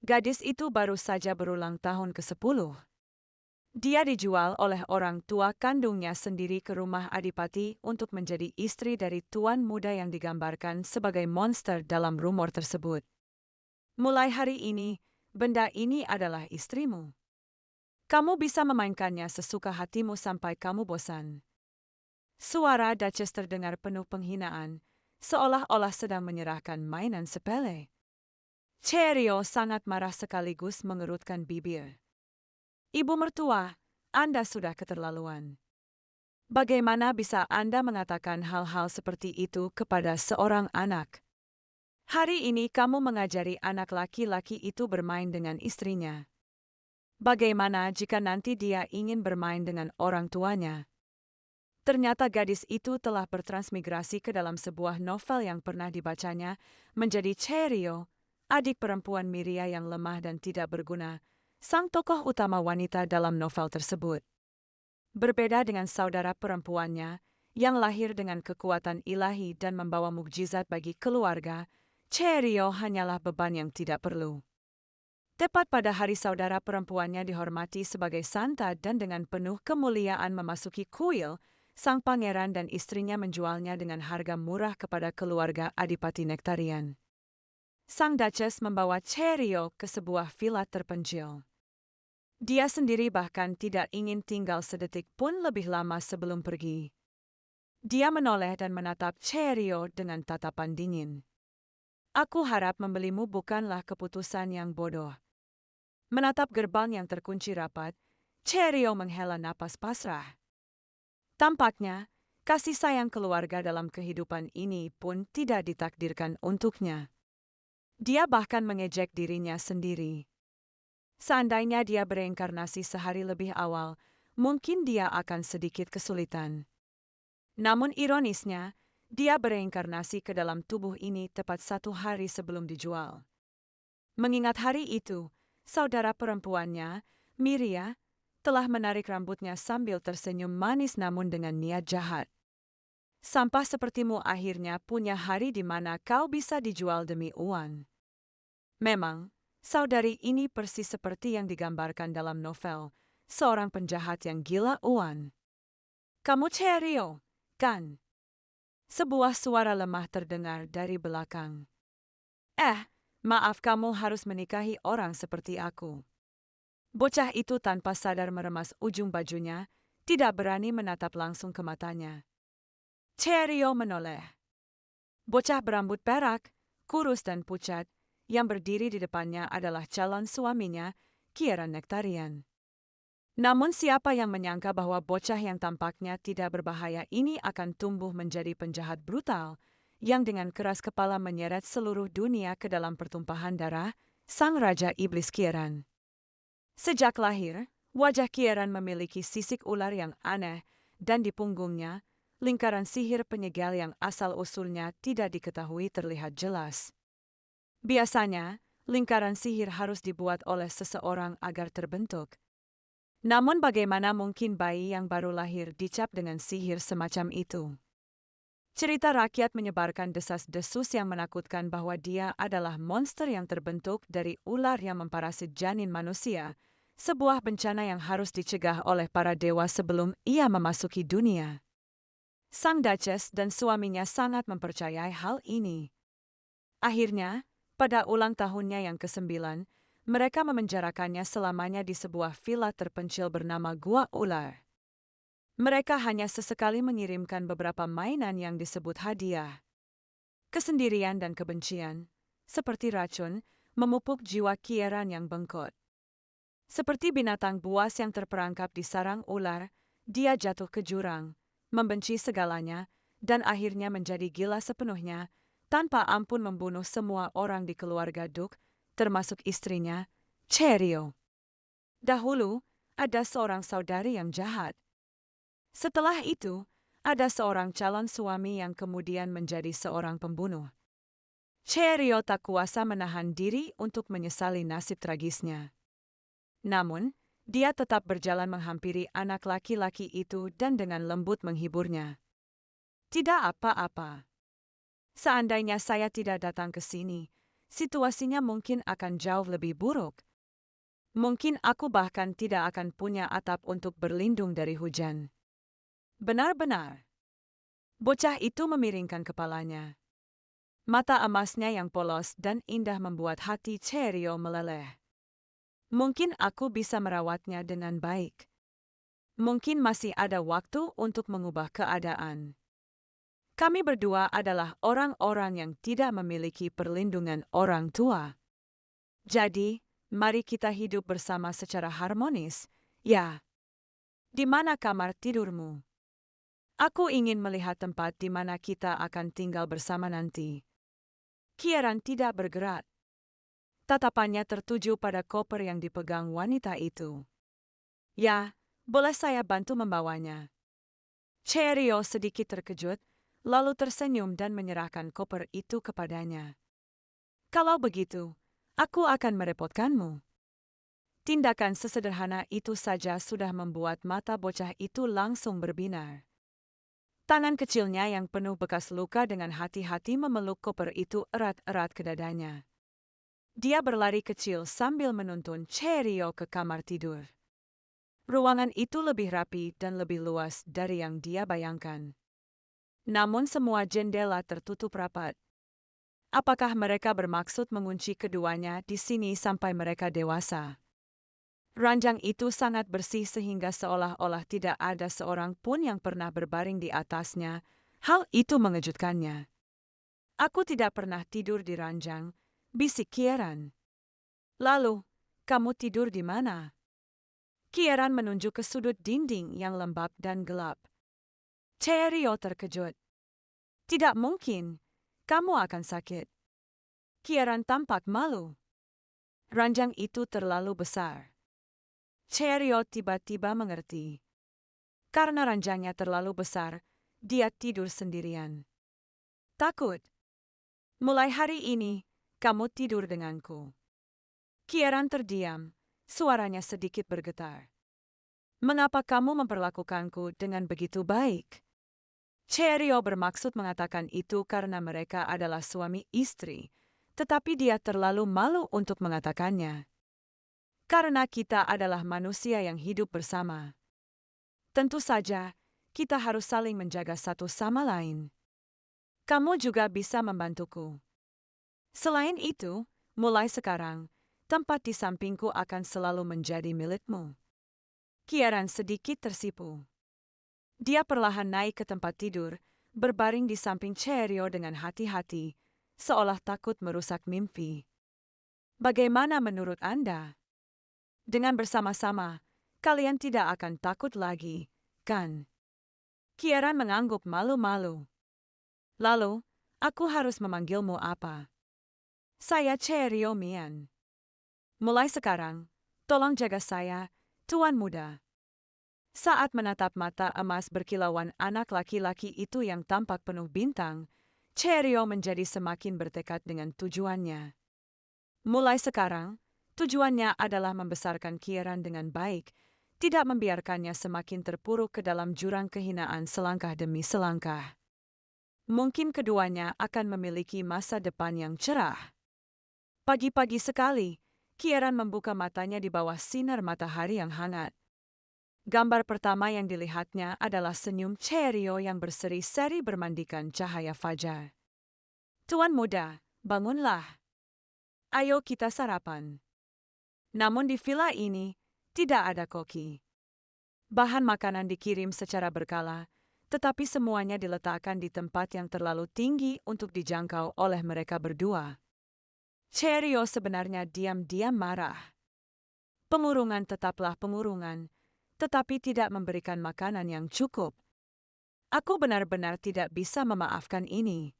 Gadis itu baru saja berulang tahun ke-10. Dia dijual oleh orang tua kandungnya sendiri ke rumah adipati untuk menjadi istri dari tuan muda yang digambarkan sebagai monster dalam rumor tersebut. Mulai hari ini, benda ini adalah istrimu. Kamu bisa memainkannya sesuka hatimu sampai kamu bosan. Suara Duchess terdengar penuh penghinaan, seolah-olah sedang menyerahkan mainan sepele. Cheerio sangat marah sekaligus mengerutkan bibir. Ibu mertua, Anda sudah keterlaluan. Bagaimana bisa Anda mengatakan hal-hal seperti itu kepada seorang anak? Hari ini kamu mengajari anak laki-laki itu bermain dengan istrinya. Bagaimana jika nanti dia ingin bermain dengan orang tuanya? Ternyata gadis itu telah bertransmigrasi ke dalam sebuah novel yang pernah dibacanya menjadi Cheerio, adik perempuan Miria yang lemah dan tidak berguna, sang tokoh utama wanita dalam novel tersebut. Berbeda dengan saudara perempuannya, yang lahir dengan kekuatan ilahi dan membawa mukjizat bagi keluarga, Cheerio hanyalah beban yang tidak perlu. Tepat pada hari saudara perempuannya dihormati sebagai santa dan dengan penuh kemuliaan memasuki kuil, sang pangeran dan istrinya menjualnya dengan harga murah kepada keluarga Adipati Nektarian. Sang Duchess membawa Cheerio ke sebuah villa terpencil. Dia sendiri bahkan tidak ingin tinggal sedetik pun lebih lama sebelum pergi. Dia menoleh dan menatap Cheerio dengan tatapan dingin. Aku harap membelimu bukanlah keputusan yang bodoh. Menatap gerbang yang terkunci rapat, Cheerio menghela napas pasrah. Tampaknya, kasih sayang keluarga dalam kehidupan ini pun tidak ditakdirkan untuknya. Dia bahkan mengejek dirinya sendiri. Seandainya dia bereinkarnasi sehari lebih awal, mungkin dia akan sedikit kesulitan. Namun ironisnya, dia bereinkarnasi ke dalam tubuh ini tepat 1 hari sebelum dijual. Mengingat hari itu, saudara perempuannya, Miria, telah menarik rambutnya sambil tersenyum manis namun dengan niat jahat. Sampah sepertimu akhirnya punya hari di mana kau bisa dijual demi uang. Memang, saudari ini persis seperti yang digambarkan dalam novel, seorang penjahat yang gila uang. Kamu Cheerio, kan? Sebuah suara lemah terdengar dari belakang. Maaf kamu harus menikahi orang seperti aku. Bocah itu tanpa sadar meremas ujung bajunya, tidak berani menatap langsung ke matanya. Cheerio menoleh. Bocah berambut perak, kurus dan pucat, yang berdiri di depannya adalah calon suaminya, Kieran Nektarian. Namun siapa yang menyangka bahwa bocah yang tampaknya tidak berbahaya ini akan tumbuh menjadi penjahat brutal, yang dengan keras kepala menyeret seluruh dunia ke dalam pertumpahan darah, sang Raja Iblis Kieran. Sejak lahir, wajah Kieran memiliki sisik ular yang aneh, dan di punggungnya, lingkaran sihir penyegal yang asal-usulnya tidak diketahui terlihat jelas. Biasanya, lingkaran sihir harus dibuat oleh seseorang agar terbentuk. Namun bagaimana mungkin bayi yang baru lahir dicap dengan sihir semacam itu? Cerita rakyat menyebarkan desas-desus yang menakutkan bahwa dia adalah monster yang terbentuk dari ular yang memparasit janin manusia, sebuah bencana yang harus dicegah oleh para dewa sebelum ia memasuki dunia. Sang Duchess dan suaminya sangat mempercayai hal ini. Akhirnya, pada ulang tahunnya yang ke-9, mereka memenjarakannya selamanya di sebuah villa terpencil bernama Gua Ular. Mereka hanya sesekali mengirimkan beberapa mainan yang disebut hadiah. Kesendirian dan kebencian, seperti racun, memupuk jiwa Kieran yang bengkok. Seperti binatang buas yang terperangkap di sarang ular, dia jatuh ke jurang, membenci segalanya, dan akhirnya menjadi gila sepenuhnya, tanpa ampun membunuh semua orang di keluarga Duke, termasuk istrinya, Cheerio. Dahulu, ada seorang saudari yang jahat. Setelah itu, ada seorang calon suami yang kemudian menjadi seorang pembunuh. Cheerio tak kuasa menahan diri untuk menyesali nasib tragisnya. Namun, dia tetap berjalan menghampiri anak laki-laki itu dan dengan lembut menghiburnya. Tidak apa-apa. Seandainya saya tidak datang ke sini, situasinya mungkin akan jauh lebih buruk. Mungkin aku bahkan tidak akan punya atap untuk berlindung dari hujan. Benar-benar. Bocah itu memiringkan kepalanya. Mata emasnya yang polos dan indah membuat hati Cheerio meleleh. Mungkin aku bisa merawatnya dengan baik. Mungkin masih ada waktu untuk mengubah keadaan. Kami berdua adalah orang-orang yang tidak memiliki perlindungan orang tua. Jadi, mari kita hidup bersama secara harmonis, ya. Di mana kamar tidurmu? Aku ingin melihat tempat di mana kita akan tinggal bersama nanti. Kieran tidak bergerak. Tatapannya tertuju pada koper yang dipegang wanita itu. Ya, boleh saya bantu membawanya? Cheerio sedikit terkejut, lalu tersenyum dan menyerahkan koper itu kepadanya. Kalau begitu, aku akan merepotkanmu. Tindakan sesederhana itu saja sudah membuat mata bocah itu langsung berbinar. Tangan kecilnya yang penuh bekas luka dengan hati-hati memeluk koper itu erat-erat ke dadanya. Dia berlari kecil sambil menuntun Cheerio ke kamar tidur. Ruangan itu lebih rapi dan lebih luas dari yang dia bayangkan. Namun semua jendela tertutup rapat. Apakah mereka bermaksud mengunci keduanya di sini sampai mereka dewasa? Ranjang itu sangat bersih sehingga seolah-olah tidak ada seorang pun yang pernah berbaring di atasnya. Hal itu mengejutkannya. Aku tidak pernah tidur di ranjang, bisik Kieran. Lalu, kamu tidur di mana? Kieran menunjuk ke sudut dinding yang lembab dan gelap. Cheerio terkejut. Tidak mungkin, kamu akan sakit. Kieran tampak malu. Ranjang itu terlalu besar. Cheerio tiba-tiba mengerti. Karena ranjangnya terlalu besar, dia tidur sendirian. Takut. Mulai hari ini, kamu tidur denganku. Kieran terdiam, suaranya sedikit bergetar. Mengapa kamu memperlakukanku dengan begitu baik? Cheerio bermaksud mengatakan itu karena mereka adalah suami istri, tetapi dia terlalu malu untuk mengatakannya. Karena kita adalah manusia yang hidup bersama. Tentu saja, kita harus saling menjaga satu sama lain. Kamu juga bisa membantuku. Selain itu, mulai sekarang, tempat di sampingku akan selalu menjadi milikmu. Kieran sedikit tersipu. Dia perlahan naik ke tempat tidur, berbaring di samping Cheerio dengan hati-hati, seolah takut merusak mimpi. Bagaimana menurut Anda? Dengan bersama-sama, kalian tidak akan takut lagi, kan? Kieran mengangguk malu-malu. Lalu, aku harus memanggilmu apa? Saya Cheerio Mian. Mulai sekarang, tolong jaga saya, Tuan Muda. Saat menatap mata emas berkilauan anak laki-laki itu yang tampak penuh bintang, Cheerio menjadi semakin bertekad dengan tujuannya. Mulai sekarang, tujuannya adalah membesarkan Kieran dengan baik, tidak membiarkannya semakin terpuruk ke dalam jurang kehinaan selangkah demi selangkah. Mungkin keduanya akan memiliki masa depan yang cerah. Pagi-pagi sekali, Kieran membuka matanya di bawah sinar matahari yang hangat. Gambar pertama yang dilihatnya adalah senyum Cheerio yang berseri-seri bermandikan cahaya fajar. Tuan Muda, bangunlah. Ayo kita sarapan. Namun di villa ini, tidak ada koki. Bahan makanan dikirim secara berkala, tetapi semuanya diletakkan di tempat yang terlalu tinggi untuk dijangkau oleh mereka berdua. Cheerio sebenarnya diam-diam marah. Pengurungan tetaplah pengurungan, tetapi tidak memberikan makanan yang cukup. Aku benar-benar tidak bisa memaafkan ini.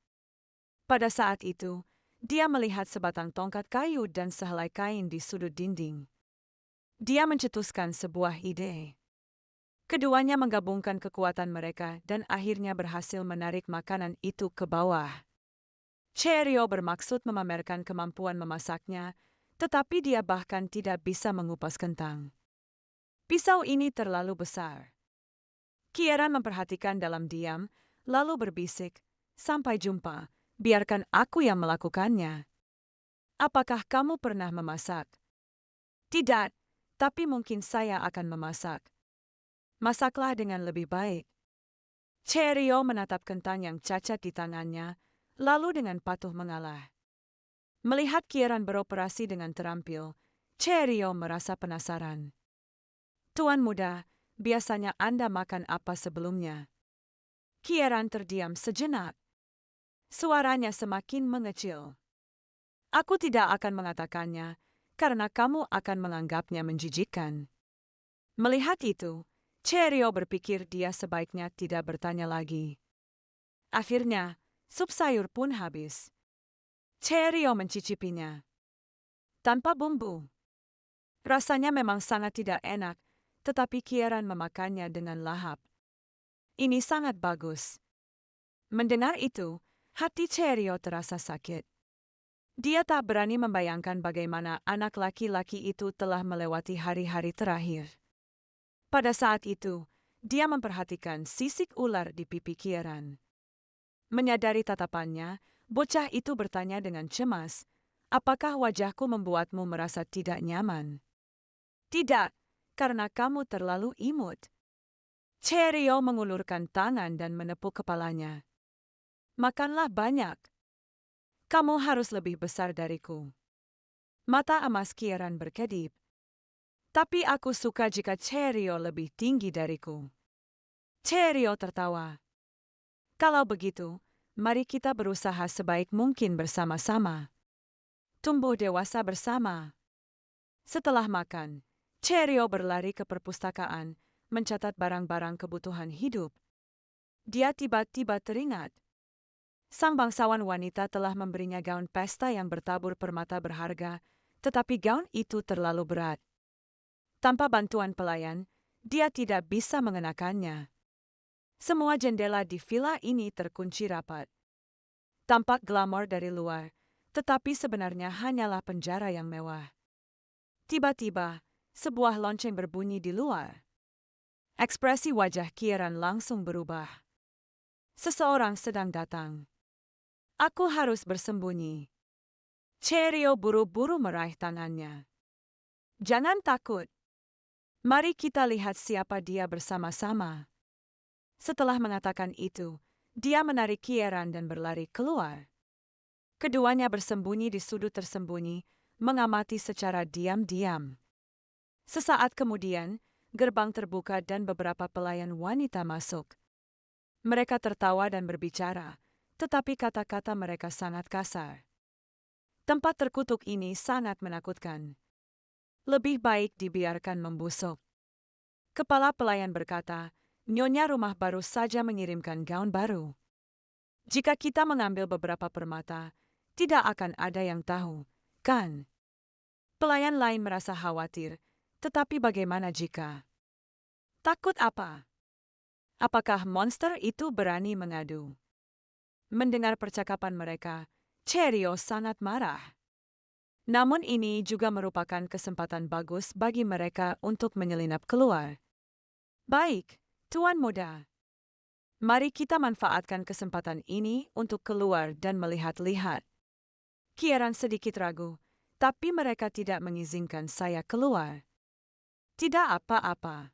Pada saat itu, dia melihat sebatang tongkat kayu dan sehelai kain di sudut dinding. Dia mencetuskan sebuah ide. Keduanya menggabungkan kekuatan mereka dan akhirnya berhasil menarik makanan itu ke bawah. Cheerio bermaksud memamerkan kemampuan memasaknya, tetapi dia bahkan tidak bisa mengupas kentang. Pisau ini terlalu besar. Kieran memperhatikan dalam diam, lalu berbisik, "Sampai jumpa, biarkan aku yang melakukannya." Apakah kamu pernah memasak? Tidak, tapi mungkin saya akan memasak. Masaklah dengan lebih baik. Cheerio menatap kentang yang cacat di tangannya, lalu dengan patuh mengalah. Melihat Kieran beroperasi dengan terampil, Cheerio merasa penasaran. Tuan muda, biasanya Anda makan apa sebelumnya? Kieran terdiam sejenak. Suaranya semakin mengecil. Aku tidak akan mengatakannya, karena kamu akan menganggapnya menjijikkan. Melihat itu, Cheerio berpikir dia sebaiknya tidak bertanya lagi. Akhirnya, sup sayur pun habis. Cheerio mencicipinya. Tanpa bumbu. Rasanya memang sangat tidak enak, tetapi Kieran memakannya dengan lahap. Ini sangat bagus. Mendengar itu, hati Cheerio terasa sakit. Dia tak berani membayangkan bagaimana anak laki-laki itu telah melewati hari-hari terakhir. Pada saat itu, dia memperhatikan sisik ular di pipi Kieran. Menyadari tatapannya, bocah itu bertanya dengan cemas, "Apakah wajahku membuatmu merasa tidak nyaman?" "Tidak, karena kamu terlalu imut." Cheerio mengulurkan tangan dan menepuk kepalanya. "Makanlah banyak. Kamu harus lebih besar dariku." Mata emas Kieran berkedip. "Tapi aku suka jika Cheerio lebih tinggi dariku." Cheerio tertawa. "Kalau begitu, mari kita berusaha sebaik mungkin bersama-sama. Tumbuh dewasa bersama." Setelah makan, Cheerio berlari ke perpustakaan, mencatat barang-barang kebutuhan hidup. Dia tiba-tiba teringat. Sang bangsawan wanita telah memberinya gaun pesta yang bertabur permata berharga, tetapi gaun itu terlalu berat. Tanpa bantuan pelayan, dia tidak bisa mengenakannya. Semua jendela di villa ini terkunci rapat. Tampak glamor dari luar, tetapi sebenarnya hanyalah penjara yang mewah. Tiba-tiba, sebuah lonceng berbunyi di luar. Ekspresi wajah Kieran langsung berubah. Seseorang sedang datang. "Aku harus bersembunyi." Cheerio buru-buru meraih tangannya. "Jangan takut. Mari kita lihat siapa dia bersama-sama." Setelah mengatakan itu, dia menarik Kieran dan berlari keluar. Keduanya bersembunyi di sudut tersembunyi, mengamati secara diam-diam. Sesaat kemudian, gerbang terbuka dan beberapa pelayan wanita masuk. Mereka tertawa dan berbicara, tetapi kata-kata mereka sangat kasar. Tempat terkutuk ini sangat menakutkan. Lebih baik dibiarkan membusuk. Kepala pelayan berkata, "Nyonya rumah baru saja mengirimkan gaun baru. Jika kita mengambil beberapa permata, tidak akan ada yang tahu, kan?" Pelayan lain merasa khawatir, tetapi bagaimana jika? Takut apa? Apakah monster itu berani mengadu? Mendengar percakapan mereka, Cheerio sangat marah. Namun ini juga merupakan kesempatan bagus bagi mereka untuk menyelinap keluar. "Baik, Tuan Muda. Mari kita manfaatkan kesempatan ini untuk keluar dan melihat-lihat." Kieran sedikit ragu, tapi mereka tidak mengizinkan saya keluar. "Tidak apa-apa.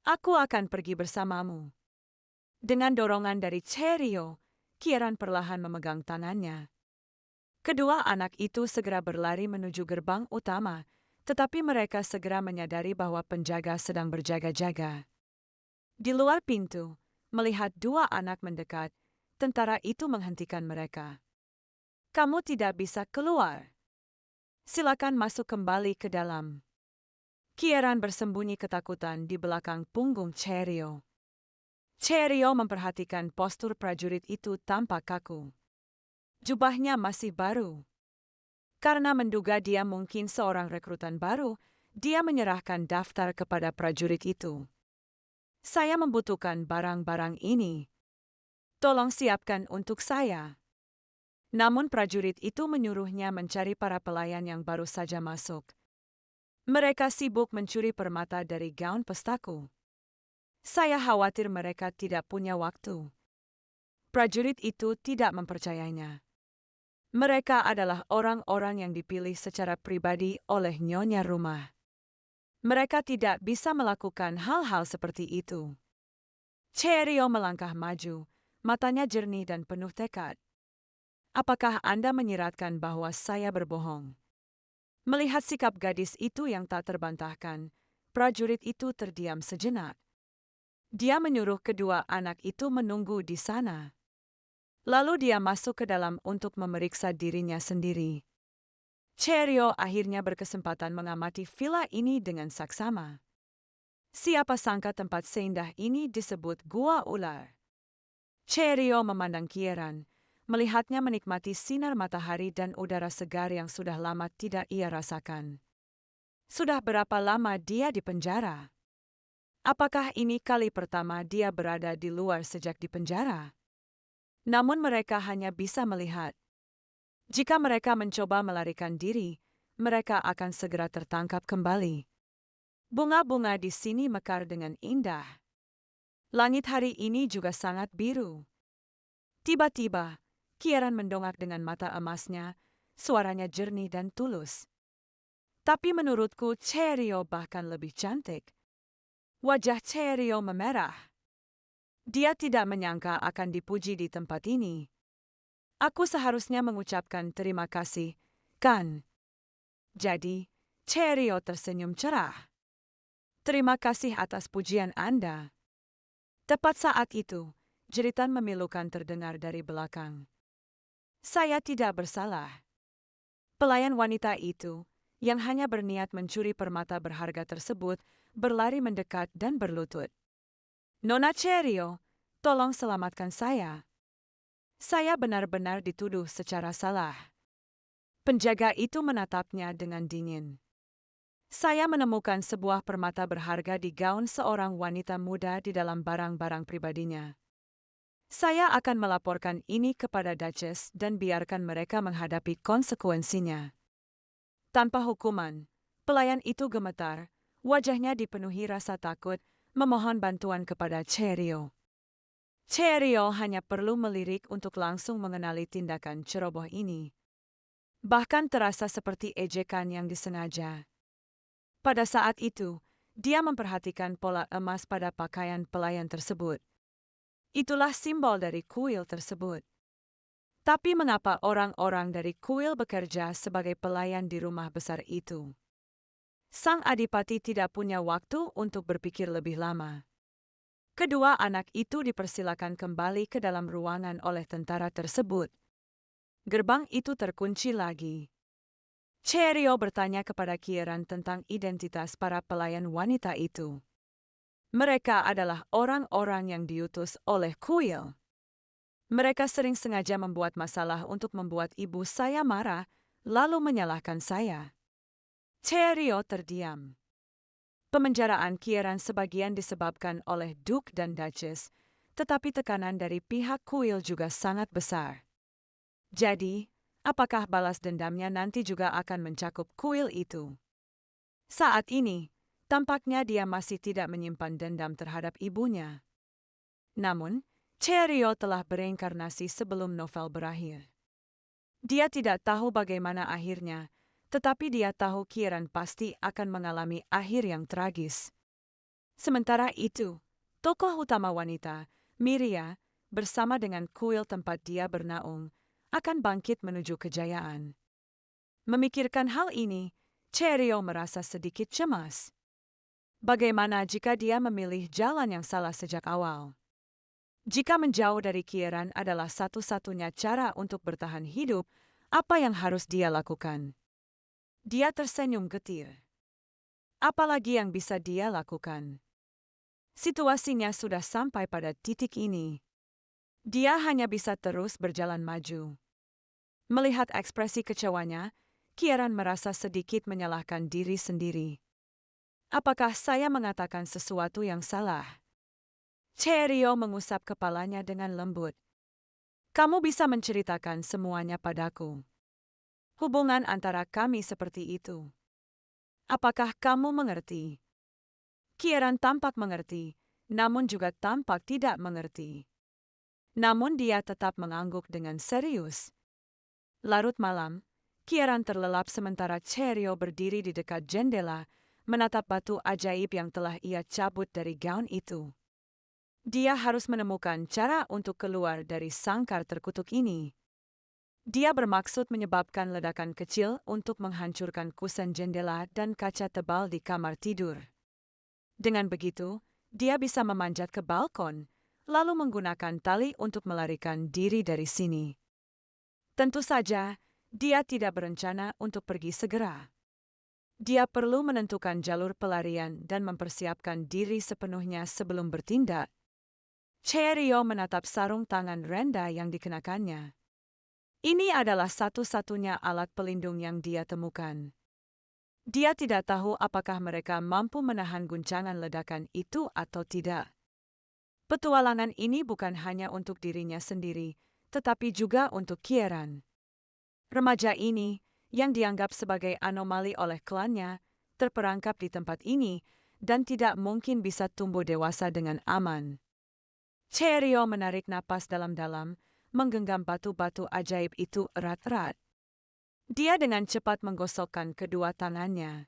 Aku akan pergi bersamamu." Dengan dorongan dari Cheerio, Kieran perlahan memegang tangannya. Kedua anak itu segera berlari menuju gerbang utama, tetapi mereka segera menyadari bahwa penjaga sedang berjaga-jaga. Di luar pintu, melihat dua anak mendekat, tentara itu menghentikan mereka. "Kamu tidak bisa keluar. Silakan masuk kembali ke dalam." Kieran bersembunyi ketakutan di belakang punggung Cheerio. Cheerio memperhatikan postur prajurit itu tanpa kaku. Jubahnya masih baru. Karena menduga dia mungkin seorang rekrutan baru, dia menyerahkan daftar kepada prajurit itu. "Saya membutuhkan barang-barang ini. Tolong siapkan untuk saya." Namun prajurit itu menyuruhnya mencari para pelayan yang baru saja masuk. "Mereka sibuk mencuri permata dari gaun pestaku. Saya khawatir mereka tidak punya waktu." Prajurit itu tidak mempercayainya. Mereka adalah orang-orang yang dipilih secara pribadi oleh nyonya rumah. Mereka tidak bisa melakukan hal-hal seperti itu. Cheerio melangkah maju, matanya jernih dan penuh tekad. Apakah Anda menyiratkan bahwa saya berbohong? Melihat sikap gadis itu yang tak terbantahkan, prajurit itu terdiam sejenak. Dia menyuruh kedua anak itu menunggu di sana. Lalu dia masuk ke dalam untuk memeriksa dirinya sendiri. Cheerio akhirnya berkesempatan mengamati villa ini dengan saksama. Siapa sangka tempat seindah ini disebut Gua Ular. Cheerio memandang Kieran, melihatnya menikmati sinar matahari dan udara segar yang sudah lama tidak ia rasakan. Sudah berapa lama dia di penjara? Apakah ini kali pertama dia berada di luar sejak di penjara? Namun mereka hanya bisa melihat. Jika mereka mencoba melarikan diri, mereka akan segera tertangkap kembali. Bunga-bunga di sini mekar dengan indah. Langit hari ini juga sangat biru. Tiba-tiba, Kieran mendongak dengan mata emasnya, suaranya jernih dan tulus. Tapi menurutku Cheerio bahkan lebih cantik. Wajah Cheerio memerah. Dia tidak menyangka akan dipuji di tempat ini. Aku seharusnya mengucapkan terima kasih, kan? Jadi, Cheerio tersenyum cerah. Terima kasih atas pujian Anda. Tepat saat itu, jeritan memilukan terdengar dari belakang. Saya tidak bersalah. Pelayan wanita itu, yang hanya berniat mencuri permata berharga tersebut, berlari mendekat dan berlutut. Nona Cheerio, tolong selamatkan saya. Saya benar-benar dituduh secara salah. Penjaga itu menatapnya dengan dingin. Saya menemukan sebuah permata berharga di gaun seorang wanita muda di dalam barang-barang pribadinya. Saya akan melaporkan ini kepada Duchess dan biarkan mereka menghadapi konsekuensinya. Tanpa hukuman, pelayan itu gemetar, wajahnya dipenuhi rasa takut, memohon bantuan kepada Cheerio. Cheerio hanya perlu melirik untuk langsung mengenali tindakan ceroboh ini. Bahkan terasa seperti ejekan yang disengaja. Pada saat itu, dia memperhatikan pola emas pada pakaian pelayan tersebut. Itulah simbol dari kuil tersebut. Tapi mengapa orang-orang dari kuil bekerja sebagai pelayan di rumah besar itu? Sang adipati tidak punya waktu untuk berpikir lebih lama. Kedua anak itu dipersilakan kembali ke dalam ruangan oleh tentara tersebut. Gerbang itu terkunci lagi. Cheerio bertanya kepada Kieran tentang identitas para pelayan wanita itu. Mereka adalah orang-orang yang diutus oleh kuil. Mereka sering sengaja membuat masalah untuk membuat ibu saya marah, lalu menyalahkan saya. Cheerio terdiam. Pemenjaraan Kieran sebagian disebabkan oleh Duke dan Duchess, tetapi tekanan dari pihak kuil juga sangat besar. Jadi, apakah balas dendamnya nanti juga akan mencakup kuil itu? Saat ini, tampaknya dia masih tidak menyimpan dendam terhadap ibunya. Namun, Cheerio telah bereinkarnasi sebelum novel berakhir. Dia tidak tahu bagaimana akhirnya, tetapi dia tahu Kieran pasti akan mengalami akhir yang tragis. Sementara itu, tokoh utama wanita, Miria, bersama dengan kuil tempat dia bernaung, akan bangkit menuju kejayaan. Memikirkan hal ini, Cheerio merasa sedikit cemas. Bagaimana jika dia memilih jalan yang salah sejak awal? Jika menjauh dari Kieran adalah satu-satunya cara untuk bertahan hidup, apa yang harus dia lakukan? Dia tersenyum getir. Apalagi yang bisa dia lakukan? Situasinya sudah sampai pada titik ini. Dia hanya bisa terus berjalan maju. Melihat ekspresi kecewanya, Kieran merasa sedikit menyalahkan diri sendiri. Apakah saya mengatakan sesuatu yang salah? Cheerio mengusap kepalanya dengan lembut. Kamu bisa menceritakan semuanya padaku. Hubungan antara kami seperti itu. Apakah kamu mengerti? Kieran tampak mengerti, namun juga tampak tidak mengerti. Namun dia tetap mengangguk dengan serius. Larut malam, Kieran terlelap sementara Cheerio berdiri di dekat jendela, menatap batu ajaib yang telah ia cabut dari gaun itu. Dia harus menemukan cara untuk keluar dari sangkar terkutuk ini. Dia bermaksud menyebabkan ledakan kecil untuk menghancurkan kusen jendela dan kaca tebal di kamar tidur. Dengan begitu, dia bisa memanjat ke balkon, lalu menggunakan tali untuk melarikan diri dari sini. Tentu saja, dia tidak berencana untuk pergi segera. Dia perlu menentukan jalur pelarian dan mempersiapkan diri sepenuhnya sebelum bertindak. Cheerio menatap sarung tangan rendah yang dikenakannya. Ini adalah satu-satunya alat pelindung yang dia temukan. Dia tidak tahu apakah mereka mampu menahan guncangan ledakan itu atau tidak. Petualangan ini bukan hanya untuk dirinya sendiri, tetapi juga untuk Kieran. Remaja ini, yang dianggap sebagai anomali oleh klannya, terperangkap di tempat ini dan tidak mungkin bisa tumbuh dewasa dengan aman. Cheerio menarik napas dalam-dalam, menggenggam batu-batu ajaib itu erat-erat. Dia dengan cepat menggosokkan kedua tangannya.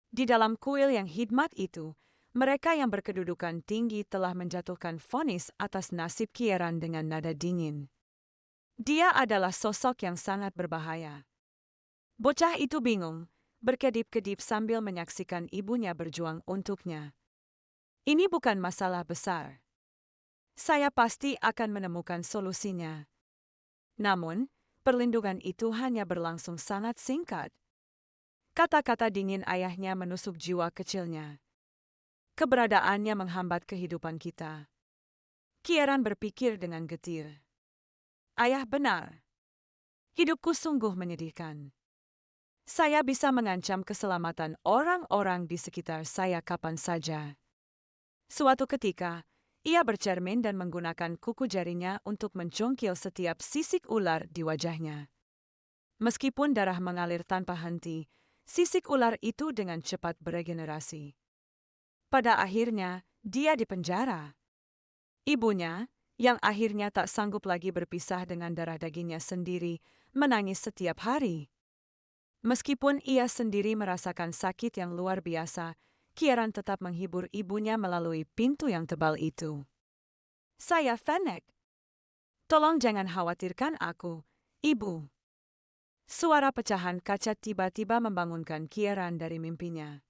Di dalam kuil yang hikmat itu, mereka yang berkedudukan tinggi telah menjatuhkan vonis atas nasib Kieran dengan nada dingin. Dia adalah sosok yang sangat berbahaya. Bocah itu bingung, berkedip-kedip sambil menyaksikan ibunya berjuang untuknya. Ini bukan masalah besar. Saya pasti akan menemukan solusinya. Namun, perlindungan itu hanya berlangsung sangat singkat. Kata-kata dingin ayahnya menusuk jiwa kecilnya. Keberadaannya menghambat kehidupan kita. Kieran berpikir dengan getir. Ayah benar. Hidupku sungguh menyedihkan. Saya bisa mengancam keselamatan orang-orang di sekitar saya kapan saja. Suatu ketika, ia bercermin dan menggunakan kuku jarinya untuk mencongkil setiap sisik ular di wajahnya. Meskipun darah mengalir tanpa henti, sisik ular itu dengan cepat beregenerasi. Pada akhirnya, dia dipenjara. Ibunya, yang akhirnya tak sanggup lagi berpisah dengan darah dagingnya sendiri, menangis setiap hari. Meskipun ia sendiri merasakan sakit yang luar biasa, Kieran tetap menghibur ibunya melalui pintu yang tebal itu. Saya Fennec. Tolong jangan khawatirkan aku, Ibu. Suara pecahan kaca tiba-tiba membangunkan Kieran dari mimpinya.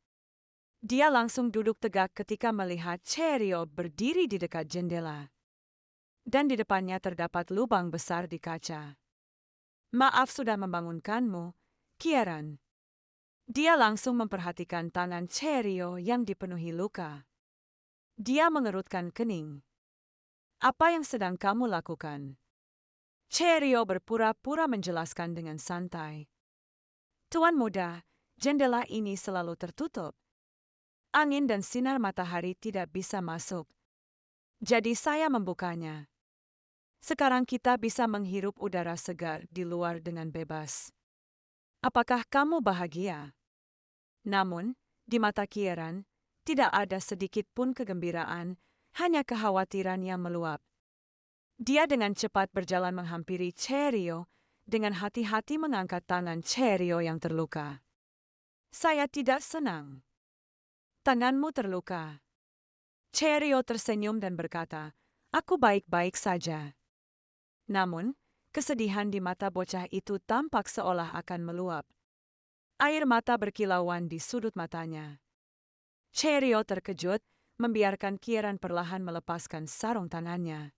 Dia langsung duduk tegak ketika melihat Cheerio berdiri di dekat jendela. Dan di depannya terdapat lubang besar di kaca. Maaf sudah membangunkanmu, Kieran. Dia langsung memperhatikan tangan Cheerio yang dipenuhi luka. Dia mengerutkan kening. Apa yang sedang kamu lakukan? Cheerio berpura-pura menjelaskan dengan santai. Tuan muda, jendela ini selalu tertutup. Angin dan sinar matahari tidak bisa masuk. Jadi saya membukanya. Sekarang kita bisa menghirup udara segar di luar dengan bebas. Apakah kamu bahagia? Namun, di mata Kieran, tidak ada sedikit pun kegembiraan, hanya kekhawatiran yang meluap. Dia dengan cepat berjalan menghampiri Cheerio, dengan hati-hati mengangkat tangan Cheerio yang terluka. Saya tidak senang. Tanganmu terluka. Cheerio tersenyum dan berkata, aku baik-baik saja. Namun, kesedihan di mata bocah itu tampak seolah akan meluap. Air mata berkilauan di sudut matanya. Cheerio terkejut, membiarkan Kieran perlahan melepaskan sarung tangannya.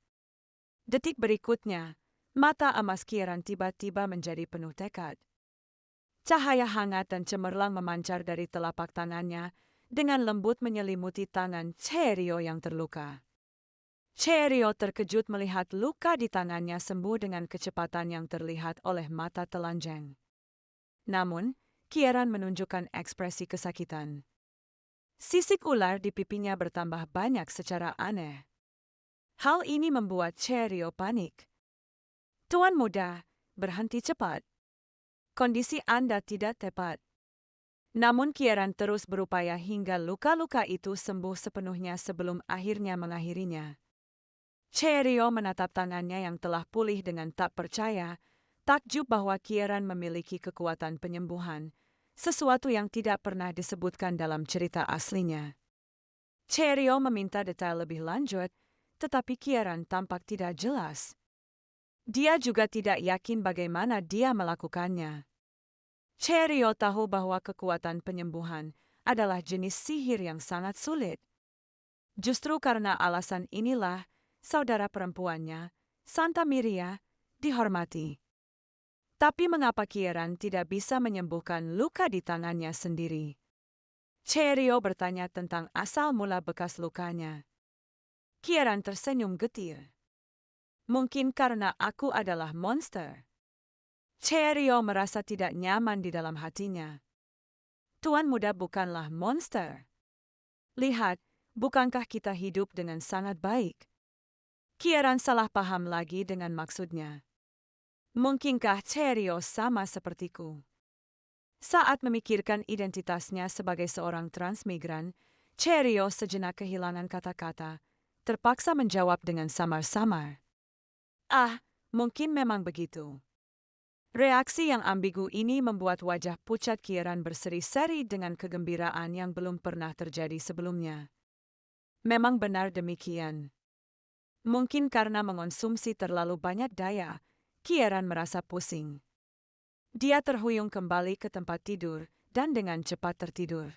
Detik berikutnya, mata emas Kieran tiba-tiba menjadi penuh tekad. Cahaya hangat dan cemerlang memancar dari telapak tangannya, dengan lembut menyelimuti tangan Cheerio yang terluka. Cheerio terkejut melihat luka di tangannya sembuh dengan kecepatan yang terlihat oleh mata telanjang. Namun, Kieran menunjukkan ekspresi kesakitan. Sisik ular di pipinya bertambah banyak secara aneh. Hal ini membuat Cheerio panik. Tuan muda, berhenti cepat. Kondisi Anda tidak tepat. Namun Kieran terus berupaya hingga luka-luka itu sembuh sepenuhnya sebelum akhirnya mengakhirinya. Cheerio menatap tangannya yang telah pulih dengan tak percaya, Takjub bahwa Kieran memiliki kekuatan penyembuhan, sesuatu yang tidak pernah disebutkan dalam cerita aslinya. Cheerio meminta detail lebih lanjut, tetapi Kieran tampak tidak jelas. Dia juga tidak yakin bagaimana dia melakukannya. Cheerio tahu bahwa kekuatan penyembuhan adalah jenis sihir yang sangat sulit. Justru karena alasan inilah, saudara perempuannya, Santa Miria, dihormati. Tapi mengapa Kieran tidak bisa menyembuhkan luka di tangannya sendiri? Cheerio bertanya tentang asal mula bekas lukanya. Kieran tersenyum getir. Mungkin karena aku adalah monster. Cheerio merasa tidak nyaman di dalam hatinya. Tuan muda bukanlah monster. Lihat, bukankah kita hidup dengan sangat baik? Kieran salah paham lagi dengan maksudnya. Mungkinkah Cheerio sama sepertiku? Saat memikirkan identitasnya sebagai seorang transmigran, Cheerio sejenak kehilangan kata-kata, terpaksa menjawab dengan samar-samar. Ah, mungkin memang begitu. Reaksi yang ambigu ini membuat wajah pucat Kieran berseri-seri dengan kegembiraan yang belum pernah terjadi sebelumnya. Memang benar demikian. Mungkin karena mengonsumsi terlalu banyak daya, Kieran merasa pusing. Dia terhuyung kembali ke tempat tidur dan dengan cepat tertidur.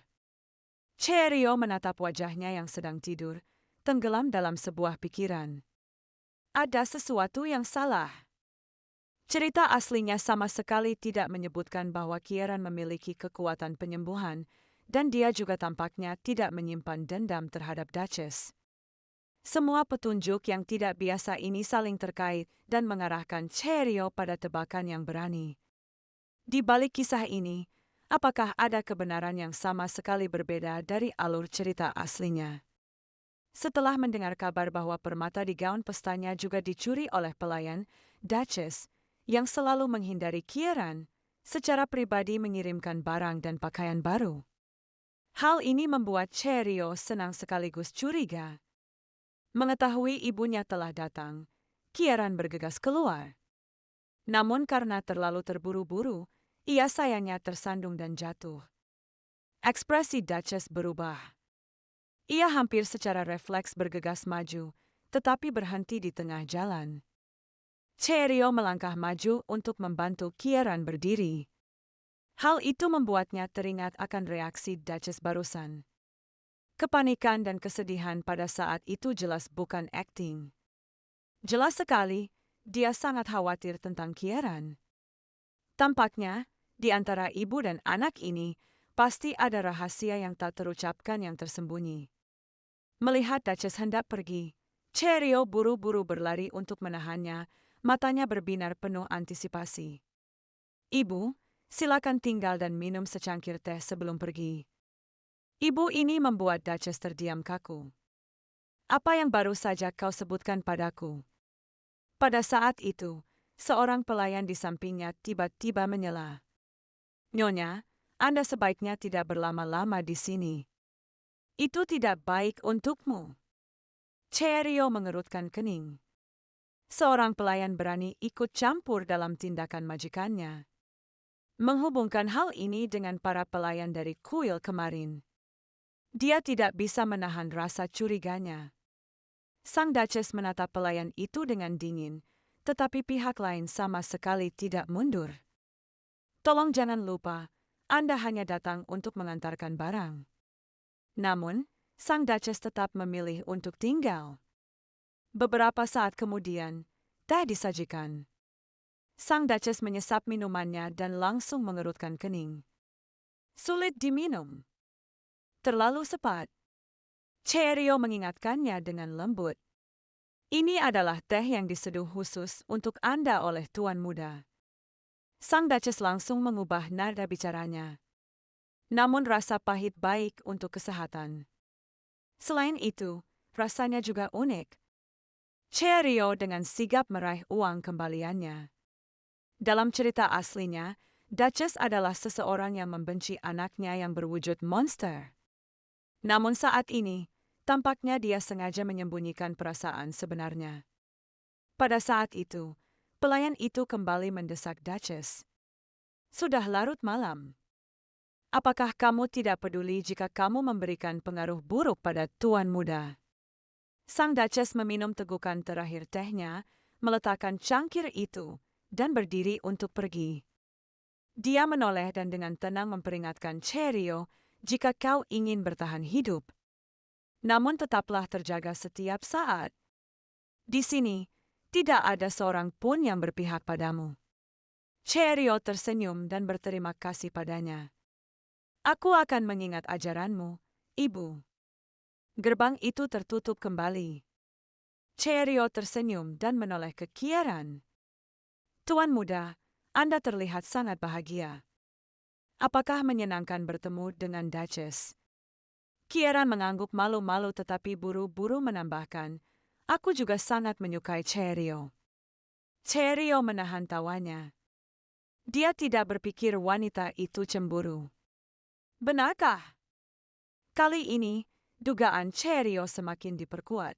Cheerio menatap wajahnya yang sedang tidur, tenggelam dalam sebuah pikiran. Ada sesuatu yang salah. Cerita aslinya sama sekali tidak menyebutkan bahwa Kieran memiliki kekuatan penyembuhan, dan dia juga tampaknya tidak menyimpan dendam terhadap Duchess. Semua petunjuk yang tidak biasa ini saling terkait dan mengarahkan Cheerio pada tebakan yang berani. Di balik kisah ini, apakah ada kebenaran yang sama sekali berbeda dari alur cerita aslinya? Setelah mendengar kabar bahwa permata di gaun pestanya juga dicuri oleh pelayan, Duchess, yang selalu menghindari Kieran, secara pribadi mengirimkan barang dan pakaian baru. Hal ini membuat Cheerio senang sekaligus curiga. Mengetahui ibunya telah datang, Kieran bergegas keluar. Namun karena terlalu terburu-buru, ia sayangnya tersandung dan jatuh. Ekspresi Duchess berubah. Ia hampir secara refleks bergegas maju, tetapi berhenti di tengah jalan. Cheerio melangkah maju untuk membantu Kieran berdiri. Hal itu membuatnya teringat akan reaksi Duchess barusan. Kepanikan dan kesedihan pada saat itu jelas bukan akting. Jelas sekali, dia sangat khawatir tentang Kieran. Tampaknya, di antara ibu dan anak ini, pasti ada rahasia yang tak terucapkan yang tersembunyi. Melihat Duchess hendak pergi, Cheerio buru-buru berlari untuk menahannya, matanya berbinar penuh antisipasi. Ibu, silakan tinggal dan minum secangkir teh sebelum pergi. Ibu ini membuat Duchess terdiam kaku. Apa yang baru saja kau sebutkan padaku? Pada saat itu, seorang pelayan di sampingnya tiba-tiba menyela. Nyonya, Anda sebaiknya tidak berlama-lama di sini. Itu tidak baik untukmu. Cheerio mengerutkan kening. Seorang pelayan berani ikut campur dalam tindakan majikannya. Menghubungkan hal ini dengan para pelayan dari kuil kemarin. Dia tidak bisa menahan rasa curiganya. Sang Duchess menatap pelayan itu dengan dingin, tetapi pihak lain sama sekali tidak mundur. Tolong jangan lupa, Anda hanya datang untuk mengantarkan barang. Namun, sang Duchess tetap memilih untuk tinggal. Beberapa saat kemudian, teh disajikan. Sang Duchess menyesap minumannya dan langsung mengerutkan kening. Sulit diminum. Terlalu cepat. Cheerio mengingatkannya dengan lembut. Ini adalah teh yang diseduh khusus untuk Anda oleh Tuan Muda. Sang Duchess langsung mengubah nada bicaranya. Namun rasa pahit baik untuk kesehatan. Selain itu, rasanya juga unik. Cheerio dengan sigap meraih uang kembaliannya. Dalam cerita aslinya, Duchess adalah seseorang yang membenci anaknya yang berwujud monster. Namun saat ini, tampaknya dia sengaja menyembunyikan perasaan sebenarnya. Pada saat itu, Pelayan itu kembali mendesak Duchess. Sudah larut malam. Apakah kamu tidak peduli jika kamu memberikan pengaruh buruk pada tuan muda? Sang Duchess meminum tegukan terakhir tehnya, meletakkan cangkir itu, dan berdiri untuk pergi. Dia menoleh dan dengan tenang memperingatkan Cheerio, jika kau ingin bertahan hidup. Namun tetaplah terjaga setiap saat. Di sini, tidak ada seorang pun yang berpihak padamu. Cheerio tersenyum dan berterima kasih padanya. Aku akan mengingat ajaranmu, Ibu. Gerbang itu tertutup kembali. Cheerio tersenyum dan menoleh ke Kieran. Tuan muda, Anda terlihat sangat bahagia. Apakah menyenangkan bertemu dengan Duchess? Kieran mengangguk malu-malu tetapi buru-buru menambahkan, aku juga sangat menyukai Cheerio. Cheerio menahan tawanya. Dia tidak berpikir wanita itu cemburu. Benarkah? Kali ini, dugaan Cheerio semakin diperkuat.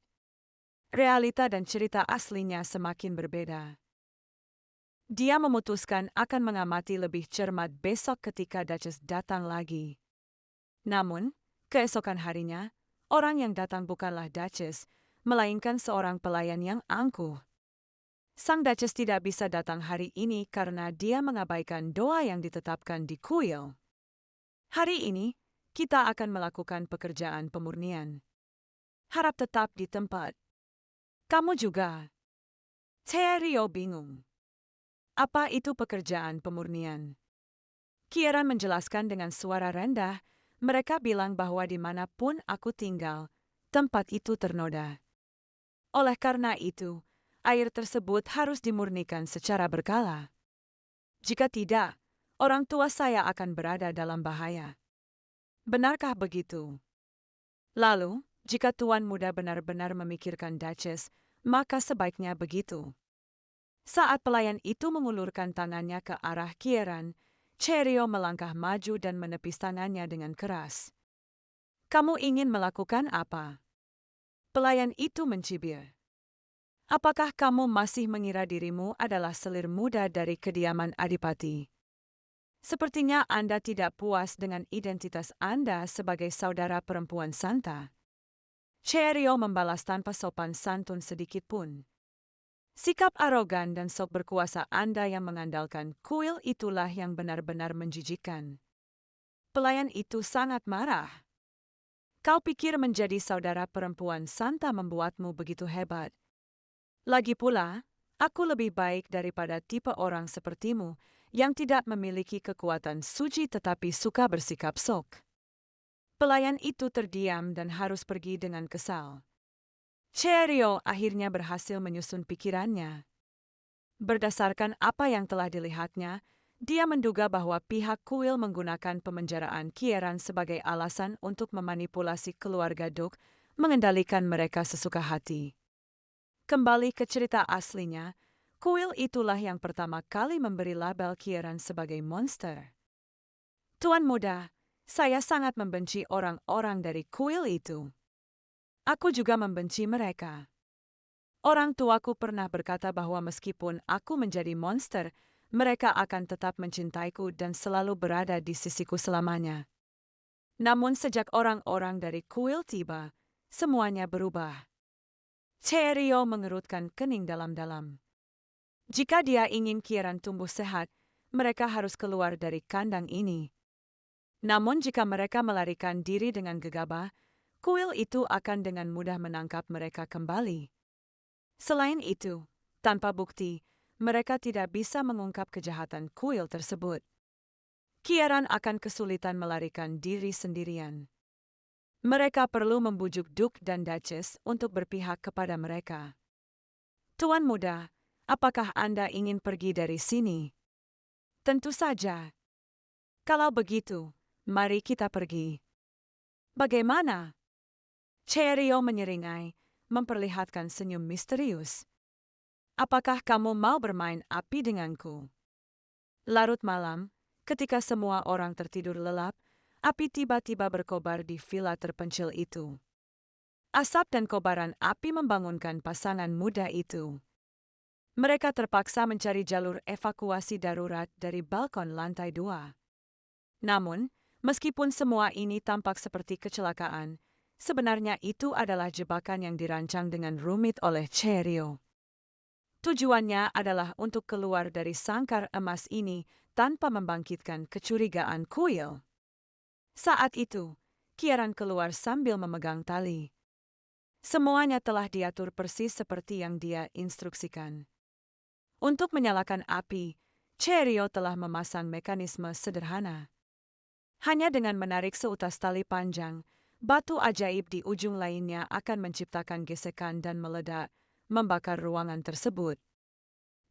Realita dan cerita aslinya semakin berbeda. Dia memutuskan akan mengamati lebih cermat besok ketika Duchess datang lagi. Namun, keesokan harinya, orang yang datang bukanlah Duchess, melainkan seorang pelayan yang angkuh. Sang Duchess tidak bisa datang hari ini karena dia mengabaikan doa yang ditetapkan di kuil. Hari ini, kita akan melakukan pekerjaan pemurnian. Harap tetap di tempat. Kamu juga. Cheerio bingung. Apa itu pekerjaan pemurnian? Kieran menjelaskan dengan suara rendah, mereka bilang bahwa dimanapun aku tinggal, tempat itu ternoda. Oleh karena itu, air tersebut harus dimurnikan secara berkala. Jika tidak, orang tua saya akan berada dalam bahaya. Benarkah begitu? Lalu, jika tuan muda benar-benar memikirkan Duchess, maka sebaiknya begitu. Saat pelayan itu mengulurkan tangannya ke arah Kieran, Cheerio melangkah maju dan menepis tangannya dengan keras. Kamu ingin melakukan apa? Pelayan itu mencibir. Apakah kamu masih mengira dirimu adalah selir muda dari kediaman Adipati? Sepertinya Anda tidak puas dengan identitas Anda sebagai saudara perempuan Santa. Cheerio membalas tanpa sopan santun sedikit pun. Sikap arogan dan sok berkuasa Anda yang mengandalkan kuil itulah yang benar-benar menjijikkan. Pelayan itu sangat marah. Kau pikir menjadi saudara perempuan Santa membuatmu begitu hebat? Lagi pula, aku lebih baik daripada tipe orang sepertimu yang tidak memiliki kekuatan suci tetapi suka bersikap sok. Pelayan itu terdiam dan harus pergi dengan kesal. Cheerio akhirnya berhasil menyusun pikirannya. Berdasarkan apa yang telah dilihatnya, dia menduga bahwa pihak kuil menggunakan pemenjaraan Kieran sebagai alasan untuk memanipulasi keluarga Duke, mengendalikan mereka sesuka hati. Kembali ke cerita aslinya, kuil itulah yang pertama kali memberi label Kieran sebagai monster. Tuan muda, saya sangat membenci orang-orang dari kuil itu. Aku juga membenci mereka. Orang tuaku pernah berkata bahwa meskipun aku menjadi monster, mereka akan tetap mencintaiku dan selalu berada di sisiku selamanya. Namun sejak orang-orang dari kuil tiba, semuanya berubah. Cheerio mengerutkan kening dalam-dalam. Jika dia ingin Kieran tumbuh sehat, mereka harus keluar dari kandang ini. Namun jika mereka melarikan diri dengan gegabah, kuil itu akan dengan mudah menangkap mereka kembali. Selain itu, tanpa bukti, mereka tidak bisa mengungkap kejahatan kuil tersebut. Kieran akan kesulitan melarikan diri sendirian. Mereka perlu membujuk Duke dan Duchess untuk berpihak kepada mereka. Tuan muda, apakah Anda ingin pergi dari sini? Tentu saja. Kalau begitu, mari kita pergi. Bagaimana? Cheerio menyeringai, memperlihatkan senyum misterius. Apakah kamu mau bermain api denganku? Larut malam, ketika semua orang tertidur lelap, api tiba-tiba berkobar di villa terpencil itu. Asap dan kobaran api membangunkan pasangan muda itu. Mereka terpaksa mencari jalur evakuasi darurat dari balkon lantai 2. Namun, meskipun semua ini tampak seperti kecelakaan, sebenarnya itu adalah jebakan yang dirancang dengan rumit oleh Cheerio. Tujuannya adalah untuk keluar dari sangkar emas ini tanpa membangkitkan kecurigaan kuil. Saat itu, Kieran keluar sambil memegang tali. Semuanya telah diatur persis seperti yang dia instruksikan. Untuk menyalakan api, Cheerio telah memasang mekanisme sederhana. Hanya dengan menarik seutas tali panjang, batu ajaib di ujung lainnya akan menciptakan gesekan dan meledak, membakar ruangan tersebut.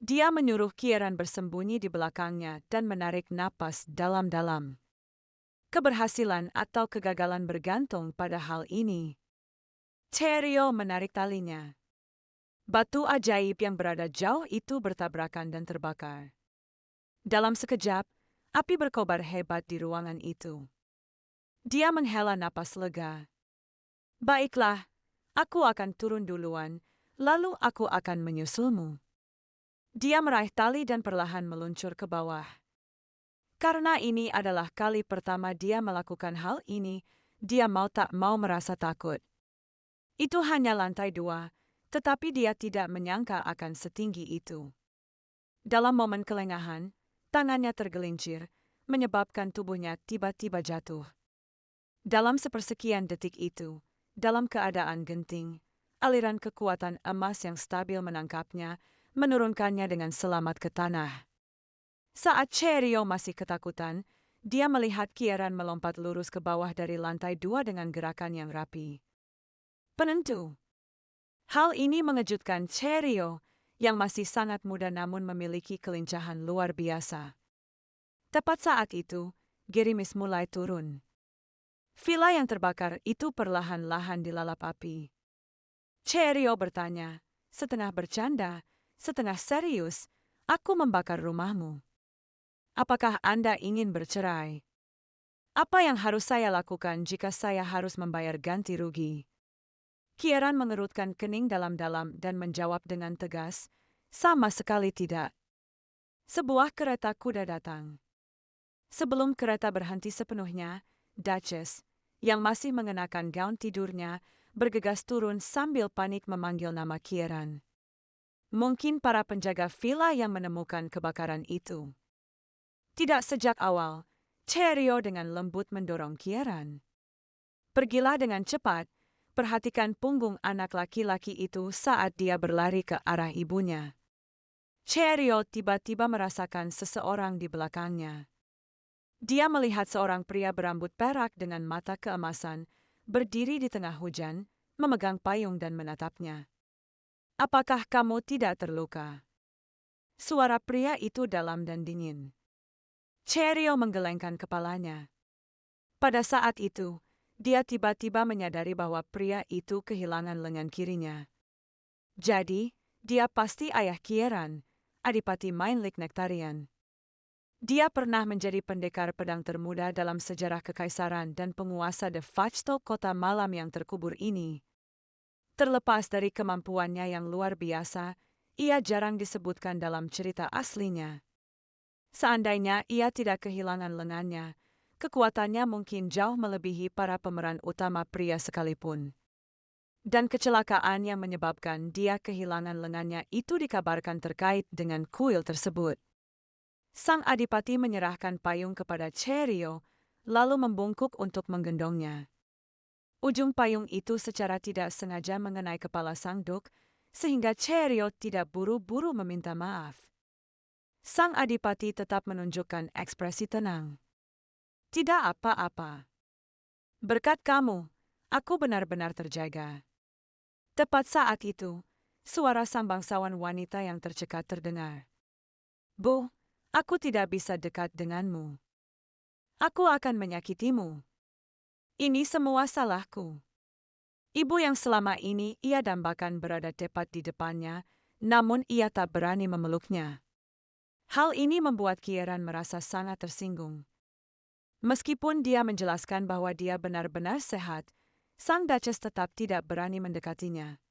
Dia menyuruh Kieran bersembunyi di belakangnya dan menarik napas dalam-dalam. Keberhasilan atau kegagalan bergantung pada hal ini. Cheerio menarik talinya. Batu ajaib yang berada jauh itu bertabrakan dan terbakar. Dalam sekejap, api berkobar hebat di ruangan itu. Dia menghela napas lega. Baiklah, aku akan turun duluan, lalu aku akan menyusulmu. Dia meraih tali dan perlahan meluncur ke bawah. Karena ini adalah kali pertama dia melakukan hal ini, dia mau tak mau merasa takut. Itu hanya lantai 2, tetapi dia tidak menyangka akan setinggi itu. Dalam momen kelengahan, tangannya tergelincir, menyebabkan tubuhnya tiba-tiba jatuh. Dalam sepersekian detik itu, dalam keadaan genting, aliran kekuatan emas yang stabil menangkapnya, menurunkannya dengan selamat ke tanah. Saat Cheerio masih ketakutan, dia melihat Kieran melompat lurus ke bawah dari lantai 2 dengan gerakan yang rapi. Penentu. Hal ini mengejutkan Cheerio, yang masih sangat muda namun memiliki kelincahan luar biasa. Tepat saat itu, gerimis mulai turun. Villa yang terbakar itu perlahan-lahan dilalap api. Cheerio bertanya, setengah bercanda, setengah serius, aku membakar rumahmu. Apakah Anda ingin bercerai? Apa yang harus saya lakukan jika saya harus membayar ganti rugi? Kieran mengerutkan kening dalam-dalam dan menjawab dengan tegas, sama sekali tidak. Sebuah kereta kuda datang. Sebelum kereta berhenti sepenuhnya, Duchess, yang masih mengenakan gaun tidurnya, bergegas turun sambil panik memanggil nama Kieran. Mungkin para penjaga villa yang menemukan kebakaran itu. Tidak sejak awal, Cheerio dengan lembut mendorong Kieran. Pergilah dengan cepat, perhatikan punggung anak laki-laki itu saat dia berlari ke arah ibunya. Cheerio tiba-tiba merasakan seseorang di belakangnya. Dia melihat seorang pria berambut perak dengan mata keemasan, berdiri di tengah hujan, memegang payung dan menatapnya. Apakah kamu tidak terluka? Suara pria itu dalam dan dingin. Cheerio menggelengkan kepalanya. Pada saat itu, dia tiba-tiba menyadari bahwa pria itu kehilangan lengan kirinya. Jadi, dia pasti ayah Kieran, Adipati Mainlik Nektarian. Dia pernah menjadi pendekar pedang termuda dalam sejarah kekaisaran dan penguasa de facto kota malam yang terkubur ini. Terlepas dari kemampuannya yang luar biasa, ia jarang disebutkan dalam cerita aslinya. Seandainya ia tidak kehilangan lengannya, kekuatannya mungkin jauh melebihi para pemeran utama pria sekalipun. Dan kecelakaan yang menyebabkan dia kehilangan lengannya itu dikabarkan terkait dengan kuil tersebut. Sang adipati menyerahkan payung kepada Cheerio, lalu membungkuk untuk menggendongnya. Ujung payung itu secara tidak sengaja mengenai kepala sang duk, sehingga Cheerio tidak buru-buru meminta maaf. Sang adipati tetap menunjukkan ekspresi tenang. Tidak apa-apa. Berkat kamu, aku benar-benar terjaga. Tepat saat itu, suara sang bangsawan wanita yang tercekat terdengar. Bu, aku tidak bisa dekat denganmu. Aku akan menyakitimu. Ini semua salahku. Ibu yang selama ini ia dambakan berada tepat di depannya, namun ia tak berani memeluknya. Hal ini membuat Kieran merasa sangat tersinggung. Meskipun dia menjelaskan bahwa dia benar-benar sehat, sang Duchess tetap tidak berani mendekatinya.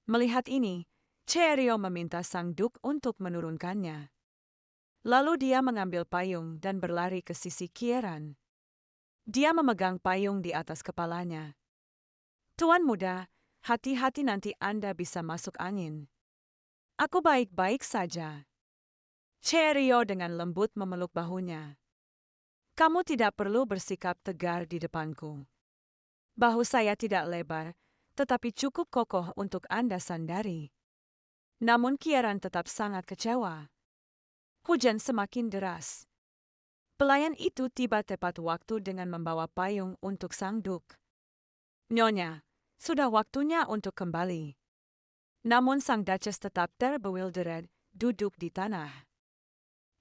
Melihat ini, Cheerio meminta sang Duk untuk menurunkannya. Lalu dia mengambil payung dan berlari ke sisi Kieran. Dia memegang payung di atas kepalanya. Tuan muda, hati-hati nanti Anda bisa masuk angin. Aku baik-baik saja. Cheerio dengan lembut memeluk bahunya. Kamu tidak perlu bersikap tegar di depanku. Bahu saya tidak lebar, tetapi cukup kokoh untuk Anda sandari. Namun Kieran tetap sangat kecewa. Hujan semakin deras. Pelayan itu tiba tepat waktu dengan membawa payung untuk sang Duk. Nyonya, sudah waktunya untuk kembali. Namun sang Duchess tetap bewildered, duduk di tanah.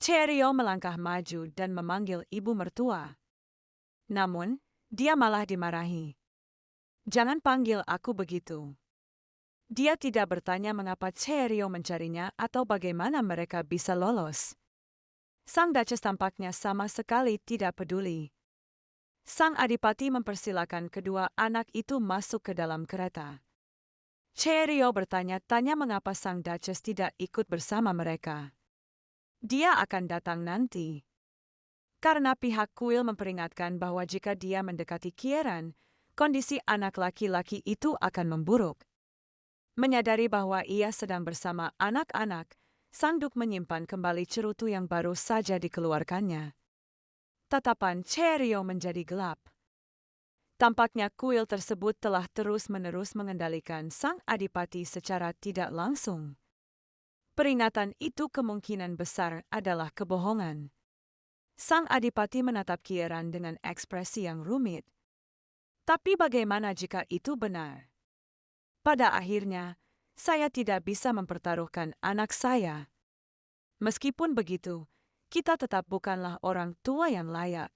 Cheerio melangkah maju dan memanggil ibu mertua. Namun, dia malah dimarahi. Jangan panggil aku begitu. Dia tidak bertanya mengapa Cheerio mencarinya atau bagaimana mereka bisa lolos. Sang Duchess tampaknya sama sekali tidak peduli. Sang adipati mempersilakan kedua anak itu masuk ke dalam kereta. Cheerio bertanya-tanya mengapa sang Duchess tidak ikut bersama mereka. Dia akan datang nanti. Karena pihak kuil memperingatkan bahwa jika dia mendekati Kieran, kondisi anak laki-laki itu akan memburuk. Menyadari bahwa ia sedang bersama anak-anak, sang Duk menyimpan kembali cerutu yang baru saja dikeluarkannya. Tatapan Cheerio menjadi gelap. Tampaknya kuil tersebut telah terus-menerus mengendalikan sang adipati secara tidak langsung. Peringatan itu kemungkinan besar adalah kebohongan. Sang adipati menatap Kieran dengan ekspresi yang rumit. Tapi bagaimana jika itu benar? Pada akhirnya, saya tidak bisa mempertaruhkan anak saya. Meskipun begitu, kita tetap bukanlah orang tua yang layak.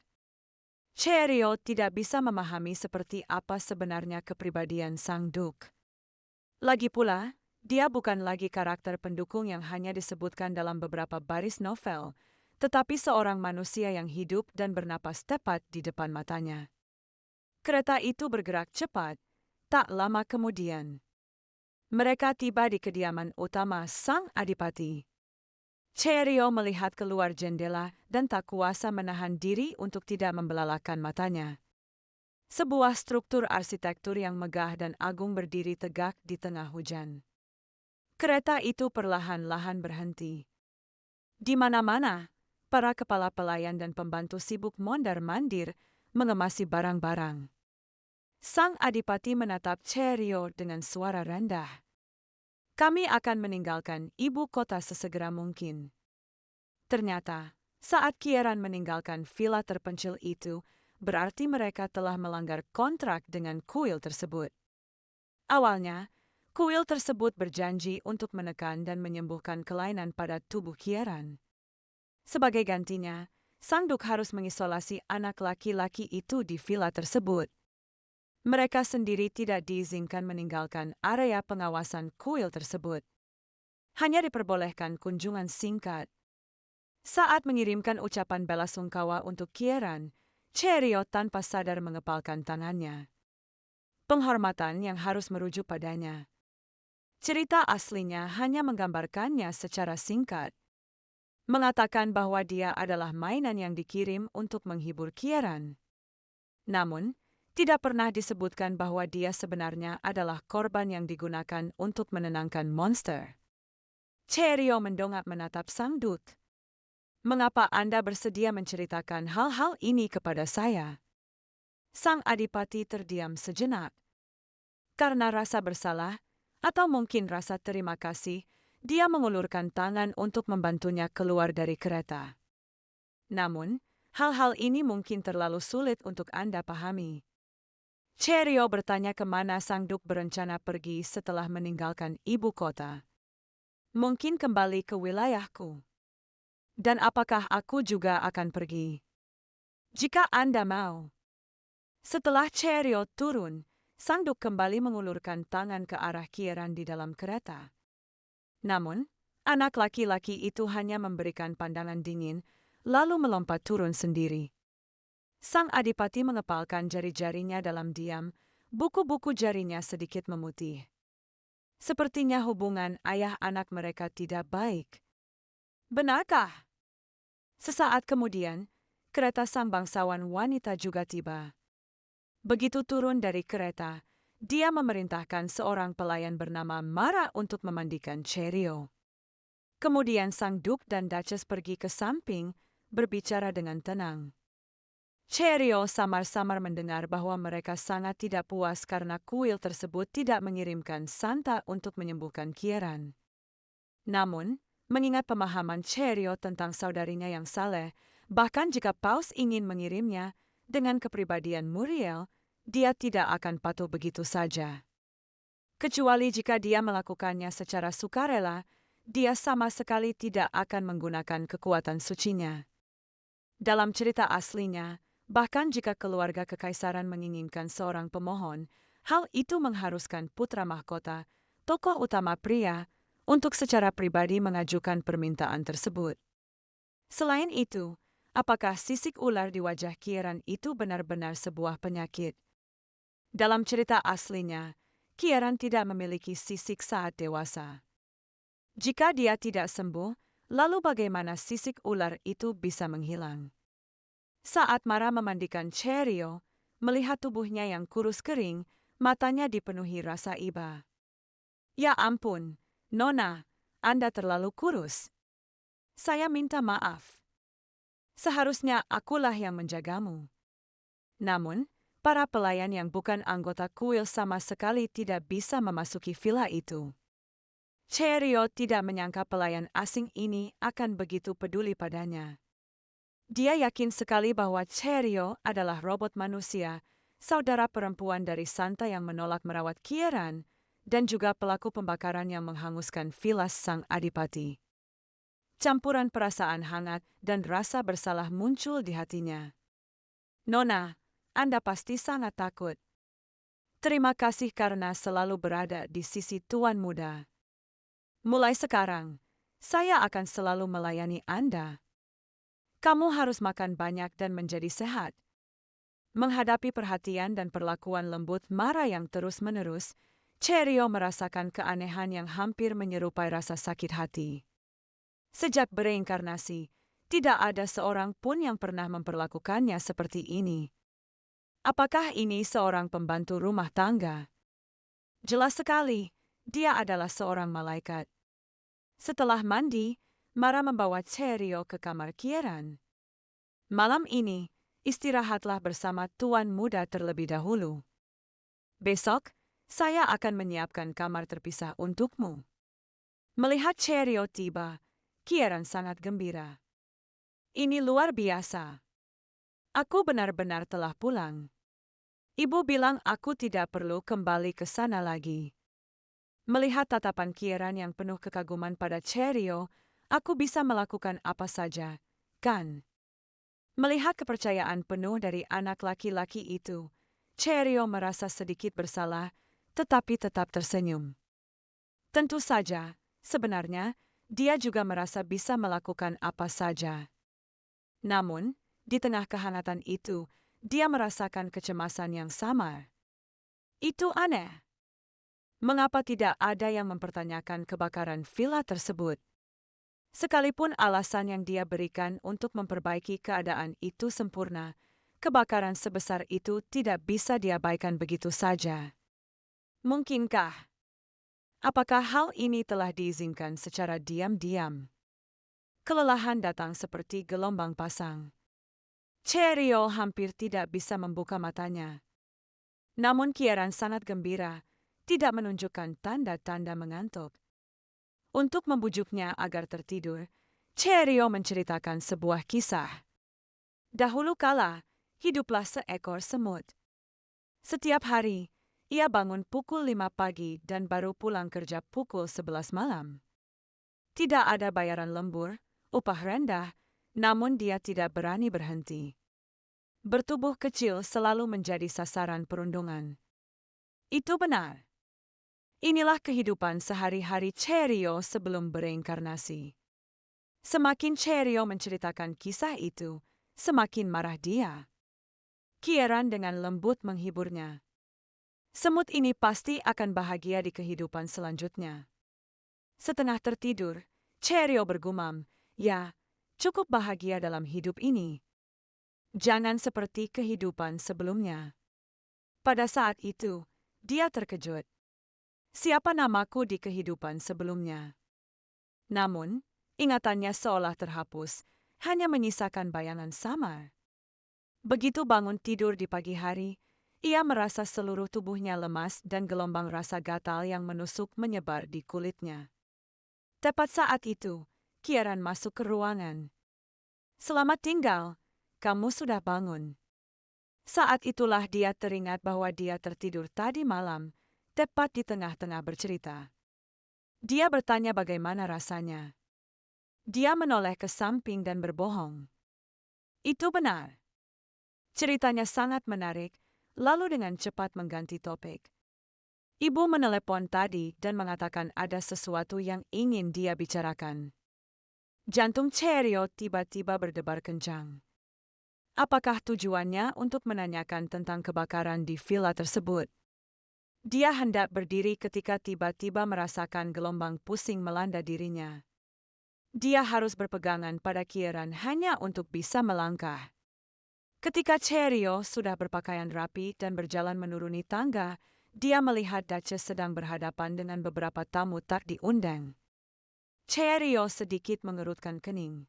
Cheerio tidak bisa memahami seperti apa sebenarnya kepribadian sang Duk. Lagi pula, dia bukan lagi karakter pendukung yang hanya disebutkan dalam beberapa baris novel, tetapi seorang manusia yang hidup dan bernapas tepat di depan matanya. Kereta itu bergerak cepat. Tak lama kemudian, mereka tiba di kediaman utama sang adipati. Cheerio melihat keluar jendela dan tak kuasa menahan diri untuk tidak membelalakan matanya. Sebuah struktur arsitektur yang megah dan agung berdiri tegak di tengah hujan. Kereta itu perlahan-lahan berhenti. Di mana-mana, para kepala pelayan dan pembantu sibuk mondar-mandir mengemasi barang-barang. Sang adipati menatap Cheerio dengan suara rendah. Kami akan meninggalkan ibu kota sesegera mungkin. Ternyata, saat Kieran meninggalkan villa terpencil itu, berarti mereka telah melanggar kontrak dengan kuil tersebut. Awalnya, kuil tersebut berjanji untuk menekan dan menyembuhkan kelainan pada tubuh Kieran. Sebagai gantinya, sang Duk harus mengisolasi anak laki-laki itu di villa tersebut. Mereka sendiri tidak diizinkan meninggalkan area pengawasan kuil tersebut. Hanya diperbolehkan kunjungan singkat. Saat mengirimkan ucapan bela sungkawa untuk Kieran, Cheerio tanpa sadar mengepalkan tangannya. Penghormatan yang harus merujuk padanya. Cerita aslinya hanya menggambarkannya secara singkat. Mengatakan bahwa dia adalah mainan yang dikirim untuk menghibur Kieran. Namun, tidak pernah disebutkan bahwa dia sebenarnya adalah korban yang digunakan untuk menenangkan monster. Cheerio mendongak menatap sang Duk. Mengapa Anda bersedia menceritakan hal-hal ini kepada saya? Sang adipati terdiam sejenak. Karena rasa bersalah, atau mungkin rasa terima kasih, dia mengulurkan tangan untuk membantunya keluar dari kereta. Namun, hal-hal ini mungkin terlalu sulit untuk Anda pahami. Cheerio bertanya kemana sang Duk berencana pergi setelah meninggalkan ibu kota. Mungkin kembali ke wilayahku. Dan apakah aku juga akan pergi? Jika Anda mau. Setelah Cheerio turun, sang Duk kembali mengulurkan tangan ke arah Kieran di dalam kereta. Namun, anak laki-laki itu hanya memberikan pandangan dingin, lalu melompat turun sendiri. Sang adipati mengepalkan jari-jarinya dalam diam, buku-buku jarinya sedikit memutih. Sepertinya hubungan ayah anak mereka tidak baik. Benarkah? Sesaat kemudian, kereta sang bangsawan wanita juga tiba. Begitu turun dari kereta, dia memerintahkan seorang pelayan bernama Mara untuk memandikan Cheerio. Kemudian sang Duk dan Duchess pergi ke samping, berbicara dengan tenang. Cheerio samar-samar mendengar bahwa mereka sangat tidak puas karena kuil tersebut tidak mengirimkan Santa untuk menyembuhkan Kieran. Namun, mengingat pemahaman Cheerio tentang saudarinya yang saleh, bahkan jika Paus ingin mengirimnya, dengan kepribadian Muriel, dia tidak akan patuh begitu saja. Kecuali jika dia melakukannya secara sukarela, dia sama sekali tidak akan menggunakan kekuatan sucinya. Dalam cerita aslinya, bahkan jika keluarga kekaisaran menginginkan seorang pemohon, hal itu mengharuskan putra mahkota, tokoh utama pria, untuk secara pribadi mengajukan permintaan tersebut. Selain itu, apakah sisik ular di wajah Kieran itu benar-benar sebuah penyakit? Dalam cerita aslinya, Kieran tidak memiliki sisik saat dewasa. Jika dia tidak sembuh, lalu bagaimana sisik ular itu bisa menghilang? Saat Mara memandikan Cheerio, melihat tubuhnya yang kurus kering, matanya dipenuhi rasa iba. Ya ampun, Nona, Anda terlalu kurus. Saya minta maaf. Seharusnya akulah yang menjagamu. Namun, para pelayan yang bukan anggota kuil sama sekali tidak bisa memasuki villa itu. Cheerio tidak menyangka pelayan asing ini akan begitu peduli padanya. Dia yakin sekali bahwa Cheerio adalah robot manusia, saudara perempuan dari Santa yang menolak merawat Kieran, dan juga pelaku pembakaran yang menghanguskan villa sang adipati. Campuran perasaan hangat dan rasa bersalah muncul di hatinya. Nona, Anda pasti sangat takut. Terima kasih karena selalu berada di sisi Tuan Muda. Mulai sekarang, saya akan selalu melayani Anda. Kamu harus makan banyak dan menjadi sehat. Menghadapi perhatian dan perlakuan lembut Mara yang terus-menerus, Cheerio merasakan keanehan yang hampir menyerupai rasa sakit hati. Sejak bereinkarnasi, tidak ada seorang pun yang pernah memperlakukannya seperti ini. Apakah ini seorang pembantu rumah tangga? Jelas sekali, dia adalah seorang malaikat. Setelah mandi, Mara membawa Cheerio ke kamar Kieran. Malam ini, istirahatlah bersama Tuan Muda terlebih dahulu. Besok, saya akan menyiapkan kamar terpisah untukmu. Melihat Cheerio tiba, Kieran sangat gembira. Ini luar biasa. Aku benar-benar telah pulang. Ibu bilang aku tidak perlu kembali ke sana lagi. Melihat tatapan Kieran yang penuh kekaguman pada Cheerio, aku bisa melakukan apa saja, kan? Melihat kepercayaan penuh dari anak laki-laki itu, Cheerio merasa sedikit bersalah, tetapi tetap tersenyum. Tentu saja, sebenarnya, dia juga merasa bisa melakukan apa saja. Namun, di tengah kehangatan itu, dia merasakan kecemasan yang samar. Itu aneh. Mengapa tidak ada yang mempertanyakan kebakaran villa tersebut? Sekalipun alasan yang dia berikan untuk memperbaiki keadaan itu sempurna, kebakaran sebesar itu tidak bisa diabaikan begitu saja. Mungkinkah? Apakah hal ini telah diizinkan secara diam-diam? Kelelahan datang seperti gelombang pasang. Cheerio hampir tidak bisa membuka matanya. Namun Kieran sangat gembira, tidak menunjukkan tanda-tanda mengantuk. Untuk membujuknya agar tertidur, Cheerio menceritakan sebuah kisah. Dahulu kala, hiduplah seekor semut. Setiap hari, ia bangun pukul 5 pagi dan baru pulang kerja pukul 11 malam. Tidak ada bayaran lembur, upah rendah, namun dia tidak berani berhenti. Bertubuh kecil selalu menjadi sasaran perundungan. Itu benar. Inilah kehidupan sehari-hari Cheerio sebelum bereinkarnasi. Semakin Cheerio menceritakan kisah itu, semakin marah dia. Kieran dengan lembut menghiburnya. Semut ini pasti akan bahagia di kehidupan selanjutnya. Setengah tertidur, Cheerio bergumam, "Ya, cukup bahagia dalam hidup ini. Jangan seperti kehidupan sebelumnya." Pada saat itu, dia terkejut. Siapa namaku di kehidupan sebelumnya? Namun, ingatannya seolah terhapus, hanya menyisakan bayangan samar. Begitu bangun tidur di pagi hari, ia merasa seluruh tubuhnya lemas dan gelombang rasa gatal yang menusuk menyebar di kulitnya. Tepat saat itu, Kieran masuk ke ruangan. "Selamat tinggal, kamu sudah bangun." Saat itulah dia teringat bahwa dia tertidur tadi malam, tepat di tengah-tengah bercerita. Dia bertanya bagaimana rasanya. Dia menoleh ke samping dan berbohong. Itu benar. Ceritanya sangat menarik, lalu dengan cepat mengganti topik. Ibu menelepon tadi dan mengatakan ada sesuatu yang ingin dia bicarakan. Jantung Cheerio tiba-tiba berdebar kencang. Apakah tujuannya untuk menanyakan tentang kebakaran di villa tersebut? Dia hendak berdiri ketika tiba-tiba merasakan gelombang pusing melanda dirinya. Dia harus berpegangan pada Kieran hanya untuk bisa melangkah. Ketika Cheerio sudah berpakaian rapi dan berjalan menuruni tangga, dia melihat Duchess sedang berhadapan dengan beberapa tamu tak diundang. Cheerio sedikit mengerutkan kening.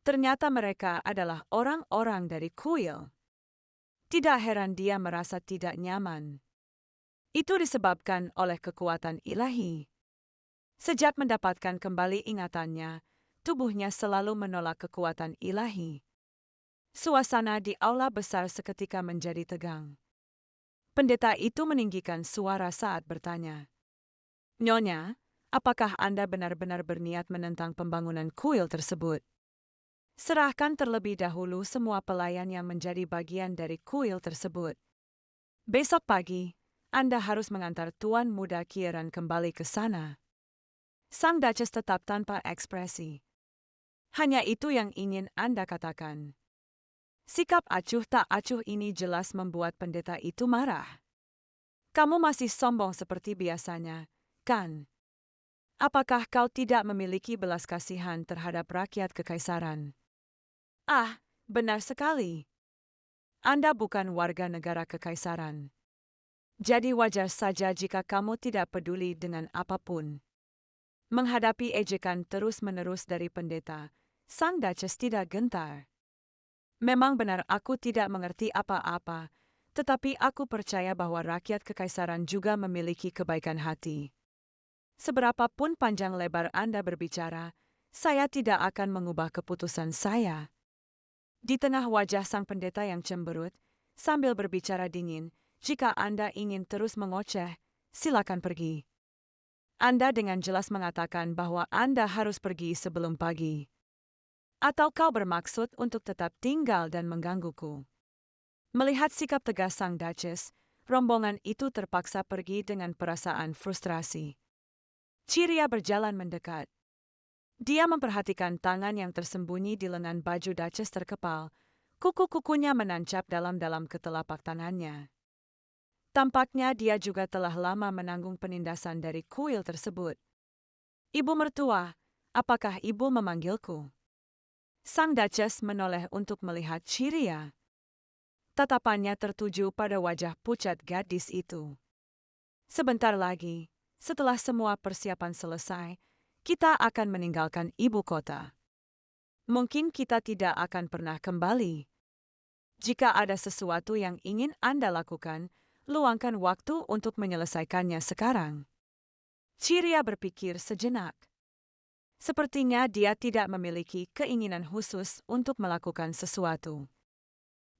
Ternyata mereka adalah orang-orang dari kuil. Tidak heran dia merasa tidak nyaman. Itu disebabkan oleh kekuatan ilahi. Sejak mendapatkan kembali ingatannya, tubuhnya selalu menolak kekuatan ilahi. Suasana di aula besar seketika menjadi tegang. Pendeta itu meninggikan suara saat bertanya, "Nyonya, apakah Anda benar-benar berniat menentang pembangunan kuil tersebut? Serahkan terlebih dahulu semua pelayan yang menjadi bagian dari kuil tersebut. Besok pagi, Anda harus mengantar Tuan Muda Kieran kembali ke sana." Sang Duchess tetap tanpa ekspresi. "Hanya itu yang ingin Anda katakan." Sikap acuh tak acuh ini jelas membuat pendeta itu marah. "Kamu masih sombong seperti biasanya, kan? Apakah kau tidak memiliki belas kasihan terhadap rakyat kekaisaran?" "Ah, benar sekali. Anda bukan warga negara kekaisaran. Jadi wajar saja jika kamu tidak peduli dengan apapun." Menghadapi ejekan terus-menerus dari pendeta, sang Duchess tidak gentar. "Memang benar aku tidak mengerti apa-apa, tetapi aku percaya bahwa rakyat kekaisaran juga memiliki kebaikan hati. Seberapapun panjang lebar Anda berbicara, saya tidak akan mengubah keputusan saya." Di tengah wajah sang pendeta yang cemberut, sambil berbicara dingin, "Jika Anda ingin terus mengoceh, silakan pergi. Anda dengan jelas mengatakan bahwa Anda harus pergi sebelum pagi. Atau kau bermaksud untuk tetap tinggal dan menggangguku?" Melihat sikap tegas sang Duchess, rombongan itu terpaksa pergi dengan perasaan frustrasi. Cheerio berjalan mendekat. Dia memperhatikan tangan yang tersembunyi di lengan baju Duchess terkepal, kuku-kukunya menancap dalam-dalam ke telapak tangannya. Tampaknya dia juga telah lama menanggung penindasan dari kuil tersebut. "Ibu mertua, apakah ibu memanggilku?" Sang Duchess menoleh untuk melihat Cheerio. Tatapannya tertuju pada wajah pucat gadis itu. "Sebentar lagi, setelah semua persiapan selesai, kita akan meninggalkan ibu kota. Mungkin kita tidak akan pernah kembali. Jika ada sesuatu yang ingin Anda lakukan, luangkan waktu untuk menyelesaikannya sekarang." Cheerio berpikir sejenak. Sepertinya dia tidak memiliki keinginan khusus untuk melakukan sesuatu.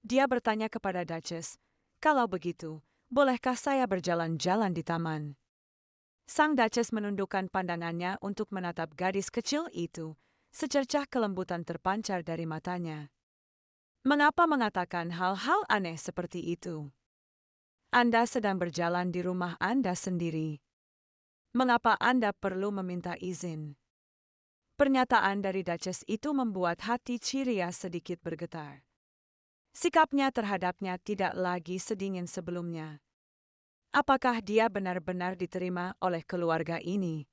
Dia bertanya kepada Duchess, "Kalau begitu, bolehkah saya berjalan-jalan di taman?" Sang Duchess menundukkan pandangannya untuk menatap gadis kecil itu, secercah kelembutan terpancar dari matanya. "Mengapa mengatakan hal-hal aneh seperti itu? Anda sedang berjalan di rumah Anda sendiri. Mengapa Anda perlu meminta izin?" Pernyataan dari Duchess itu membuat hati Cheerio sedikit bergetar. Sikapnya terhadapnya tidak lagi sedingin sebelumnya. Apakah dia benar-benar diterima oleh keluarga ini?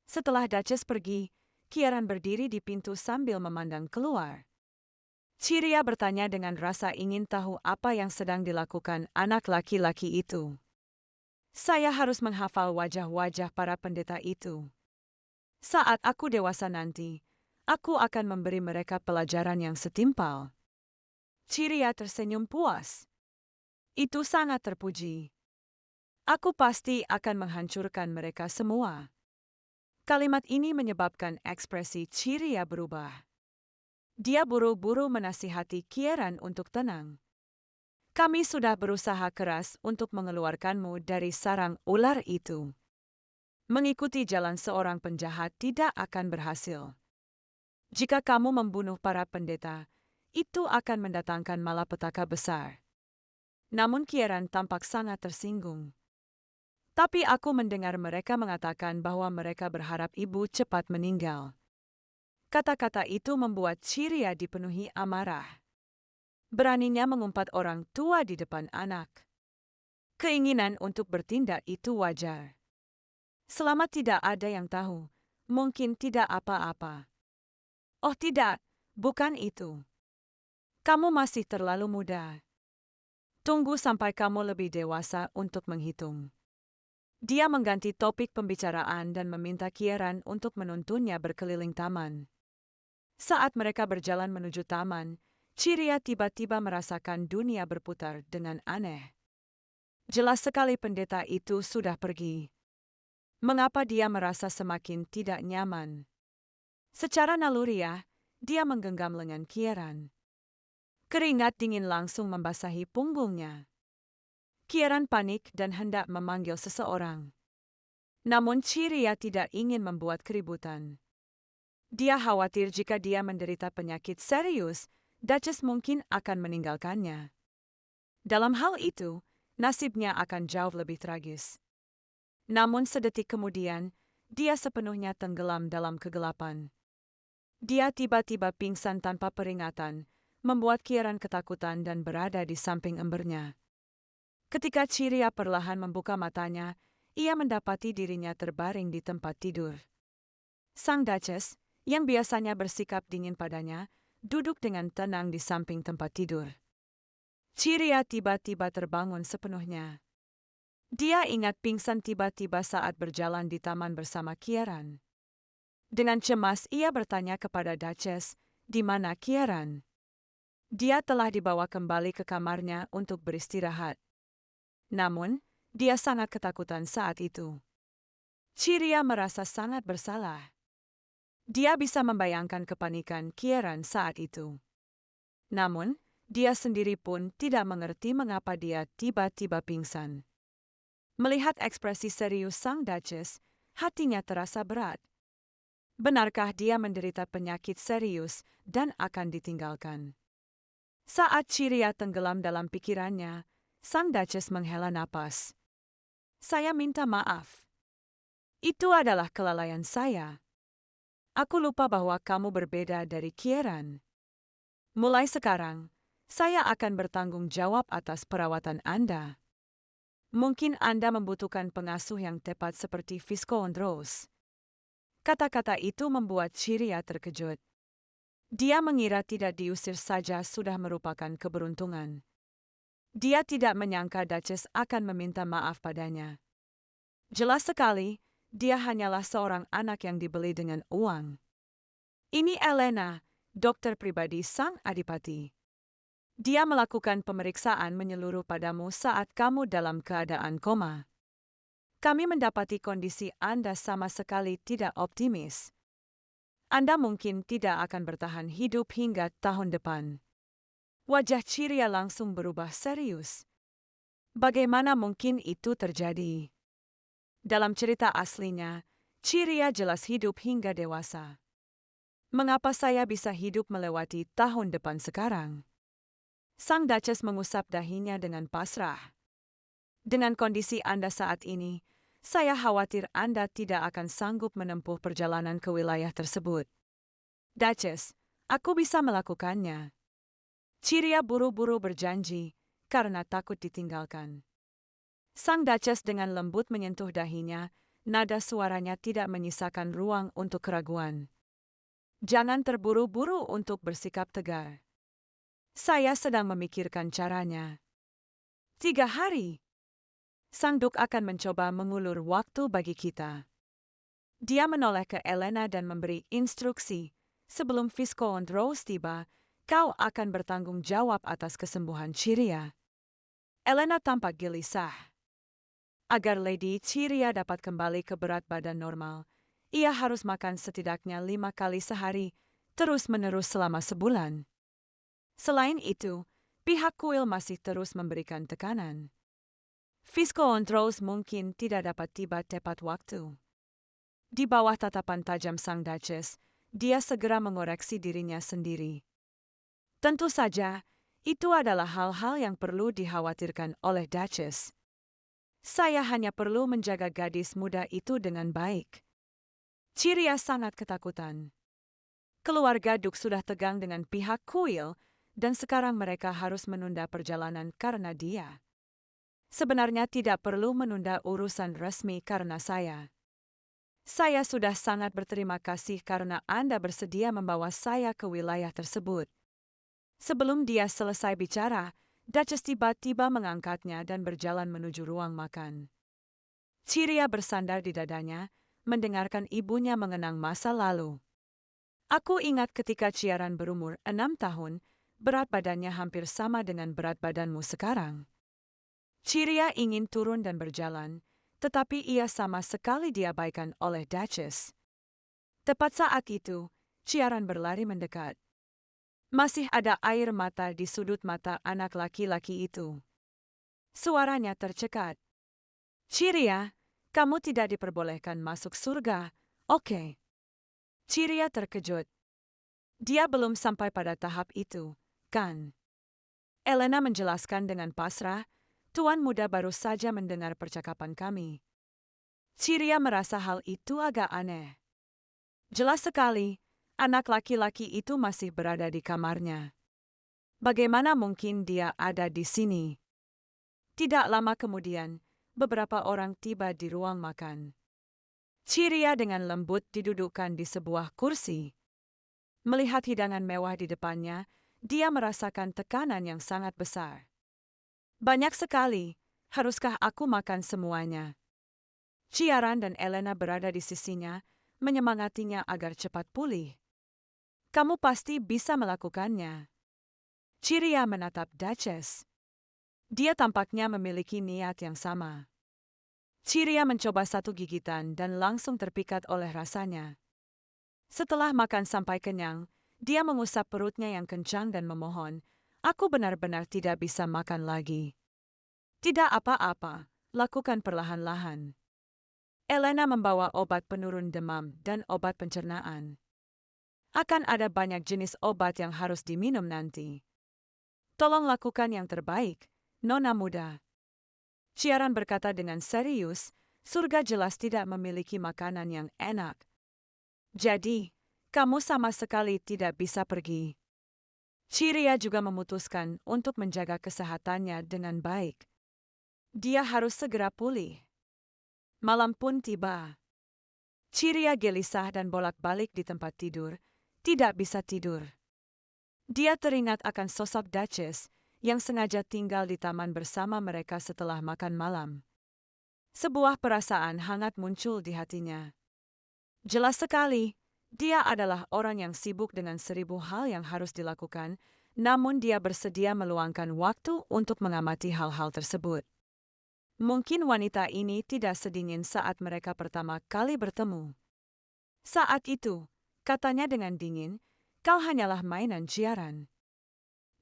Setelah Duchess pergi, Kieran berdiri di pintu sambil memandang keluar. Ciria bertanya dengan rasa ingin tahu apa yang sedang dilakukan anak laki-laki itu. Saya harus menghafal wajah-wajah para pendeta itu. Saat aku dewasa nanti, aku akan memberi mereka pelajaran yang setimpal. Ciria tersenyum puas. Itu sangat terpuji. Aku pasti akan menghancurkan mereka semua. Kalimat ini menyebabkan ekspresi Ciria berubah. Dia buru-buru menasihati Kieran untuk tenang. Kami sudah berusaha keras untuk mengeluarkanmu dari sarang ular itu. Mengikuti jalan seorang penjahat tidak akan berhasil. Jika kamu membunuh para pendeta, itu akan mendatangkan malapetaka besar. Namun Kieran tampak sangat tersinggung. Tapi aku mendengar mereka mengatakan bahwa mereka berharap ibu cepat meninggal. Kata-kata itu membuat Ciria dipenuhi amarah. Beraninya mengumpat orang tua di depan anak. Keinginan untuk bertindak itu wajar. Selama tidak ada yang tahu, mungkin tidak apa-apa. Oh tidak, bukan itu. Kamu masih terlalu muda. Tunggu sampai kamu lebih dewasa untuk menghitung. Dia mengganti topik pembicaraan dan meminta Kieran untuk menuntunnya berkeliling taman. Saat mereka berjalan menuju taman, Ciria tiba-tiba merasakan dunia berputar dengan aneh. Jelas sekali pendeta itu sudah pergi. Mengapa dia merasa semakin tidak nyaman? Secara naluriah, dia menggenggam lengan Kieran. Keringat dingin langsung membasahi punggungnya. Kieran panik dan hendak memanggil seseorang. Namun Ciria tidak ingin membuat keributan. Dia khawatir jika dia menderita penyakit serius, Duchess mungkin akan meninggalkannya. Dalam hal itu, nasibnya akan jauh lebih tragis. Namun sedetik kemudian, dia sepenuhnya tenggelam dalam kegelapan. Dia tiba-tiba pingsan tanpa peringatan, membuat Kieran ketakutan dan berada di samping embernya. Ketika Ciria perlahan membuka matanya, ia mendapati dirinya terbaring di tempat tidur. Sang Duchess, yang biasanya bersikap dingin padanya, duduk dengan tenang di samping tempat tidur. Ciria tiba-tiba terbangun sepenuhnya. Dia ingat pingsan tiba-tiba saat berjalan di taman bersama Kieran. Dengan cemas ia bertanya kepada Duchess, di mana Kieran? Dia telah dibawa kembali ke kamarnya untuk beristirahat. Namun, dia sangat ketakutan saat itu. Ciria merasa sangat bersalah. Dia bisa membayangkan kepanikan Kieran saat itu. Namun, dia sendiri pun tidak mengerti mengapa dia tiba-tiba pingsan. Melihat ekspresi serius sang Duchess, hatinya terasa berat. Benarkah dia menderita penyakit serius dan akan ditinggalkan? Saat Ciria tenggelam dalam pikirannya, sang Duchess menghela napas. Saya minta maaf. Itu adalah kelalaian saya. Aku lupa bahwa kamu berbeda dari Kieran. Mulai sekarang, saya akan bertanggung jawab atas perawatan Anda. Mungkin Anda membutuhkan pengasuh yang tepat seperti Viscount Rose. Kata-kata itu membuat Ciria terkejut. Dia mengira tidak diusir saja sudah merupakan keberuntungan. Dia tidak menyangka Duchess akan meminta maaf padanya. Jelas sekali, dia hanyalah seorang anak yang dibeli dengan uang. Ini Elena, dokter pribadi sang adipati. Dia melakukan pemeriksaan menyeluruh padamu saat kamu dalam keadaan koma. Kami mendapati kondisi Anda sama sekali tidak optimis. Anda mungkin tidak akan bertahan hidup hingga tahun depan. Wajah Ciria langsung berubah serius. Bagaimana mungkin itu terjadi? Dalam cerita aslinya, Ciria jelas hidup hingga dewasa. Mengapa saya bisa hidup melewati tahun depan sekarang? Sang Duchess mengusap dahinya dengan pasrah. Dengan kondisi Anda saat ini, saya khawatir Anda tidak akan sanggup menempuh perjalanan ke wilayah tersebut. Duchess, aku bisa melakukannya. Ciria buru-buru berjanji, karena takut ditinggalkan. Sang Duchess dengan lembut menyentuh dahinya, nada suaranya tidak menyisakan ruang untuk keraguan. Jangan terburu-buru untuk bersikap tegar. Saya sedang memikirkan caranya. 3 hari. Sang Duk akan mencoba mengulur waktu bagi kita. Dia menoleh ke Elena dan memberi instruksi. Sebelum Viscount Rose tiba, kau akan bertanggung jawab atas kesembuhan Ciria. Elena tampak gelisah. Agar Lady Ciria dapat kembali ke berat badan normal, ia harus makan setidaknya 5 kali sehari, terus-menerus selama sebulan. Selain itu, pihak kuil masih terus memberikan tekanan. Viscount Rose mungkin tidak dapat tiba tepat waktu. Di bawah tatapan tajam Sang Duchess, dia segera mengoreksi dirinya sendiri. Tentu saja, itu adalah hal-hal yang perlu dikhawatirkan oleh Duchess. Saya hanya perlu menjaga gadis muda itu dengan baik. Ciria sangat ketakutan. Keluarga Duk sudah tegang dengan pihak kuil, dan sekarang mereka harus menunda perjalanan karena dia. Sebenarnya tidak perlu menunda urusan resmi karena saya. Saya sudah sangat berterima kasih karena Anda bersedia membawa saya ke wilayah tersebut. Sebelum dia selesai bicara, Duchess tiba-tiba mengangkatnya dan berjalan menuju ruang makan. Ciria bersandar di dadanya, mendengarkan ibunya mengenang masa lalu. Aku ingat ketika Ciaran berumur 6 tahun, berat badannya hampir sama dengan berat badanmu sekarang. Ciria ingin turun dan berjalan, tetapi ia sama sekali diabaikan oleh Duchess. Tepat saat itu, Ciaran berlari mendekat. Masih ada air mata di sudut mata anak laki-laki itu. Suaranya tercekat. Ciria, kamu tidak diperbolehkan masuk surga, oke? Ciria terkejut. Dia belum sampai pada tahap itu, kan? Elena menjelaskan dengan pasrah, Tuan muda baru saja mendengar percakapan kami. Ciria merasa hal itu agak aneh. Jelas sekali, anak laki-laki itu masih berada di kamarnya. Bagaimana mungkin dia ada di sini? Tidak lama kemudian, beberapa orang tiba di ruang makan. Ciria dengan lembut didudukkan di sebuah kursi. Melihat hidangan mewah di depannya, dia merasakan tekanan yang sangat besar. Banyak sekali, haruskah aku makan semuanya? Ciaran dan Elena berada di sisinya, menyemangatinya agar cepat pulih. Kamu pasti bisa melakukannya. Ciria menatap Duchess. Dia tampaknya memiliki niat yang sama. Ciria mencoba satu gigitan dan langsung terpikat oleh rasanya. Setelah makan sampai kenyang, dia mengusap perutnya yang kencang dan memohon, aku benar-benar tidak bisa makan lagi. Tidak apa-apa, lakukan perlahan-lahan. Elena membawa obat penurun demam dan obat pencernaan. Akan ada banyak jenis obat yang harus diminum nanti. Tolong lakukan yang terbaik, Nona muda. Ciaran berkata dengan serius, surga jelas tidak memiliki makanan yang enak. Jadi, kamu sama sekali tidak bisa pergi. Ciria juga memutuskan untuk menjaga kesehatannya dengan baik. Dia harus segera pulih. Malam pun tiba. Ciria gelisah dan bolak-balik di tempat tidur, tidak bisa tidur. Dia teringat akan sosok Duchess yang sengaja tinggal di taman bersama mereka setelah makan malam. Sebuah perasaan hangat muncul di hatinya. Jelas sekali, dia adalah orang yang sibuk dengan 1000 hal yang harus dilakukan, namun dia bersedia meluangkan waktu untuk mengamati hal-hal tersebut. Mungkin wanita ini tidak sedingin saat mereka pertama kali bertemu. Saat itu, katanya dengan dingin, kau hanyalah mainan Ciaran.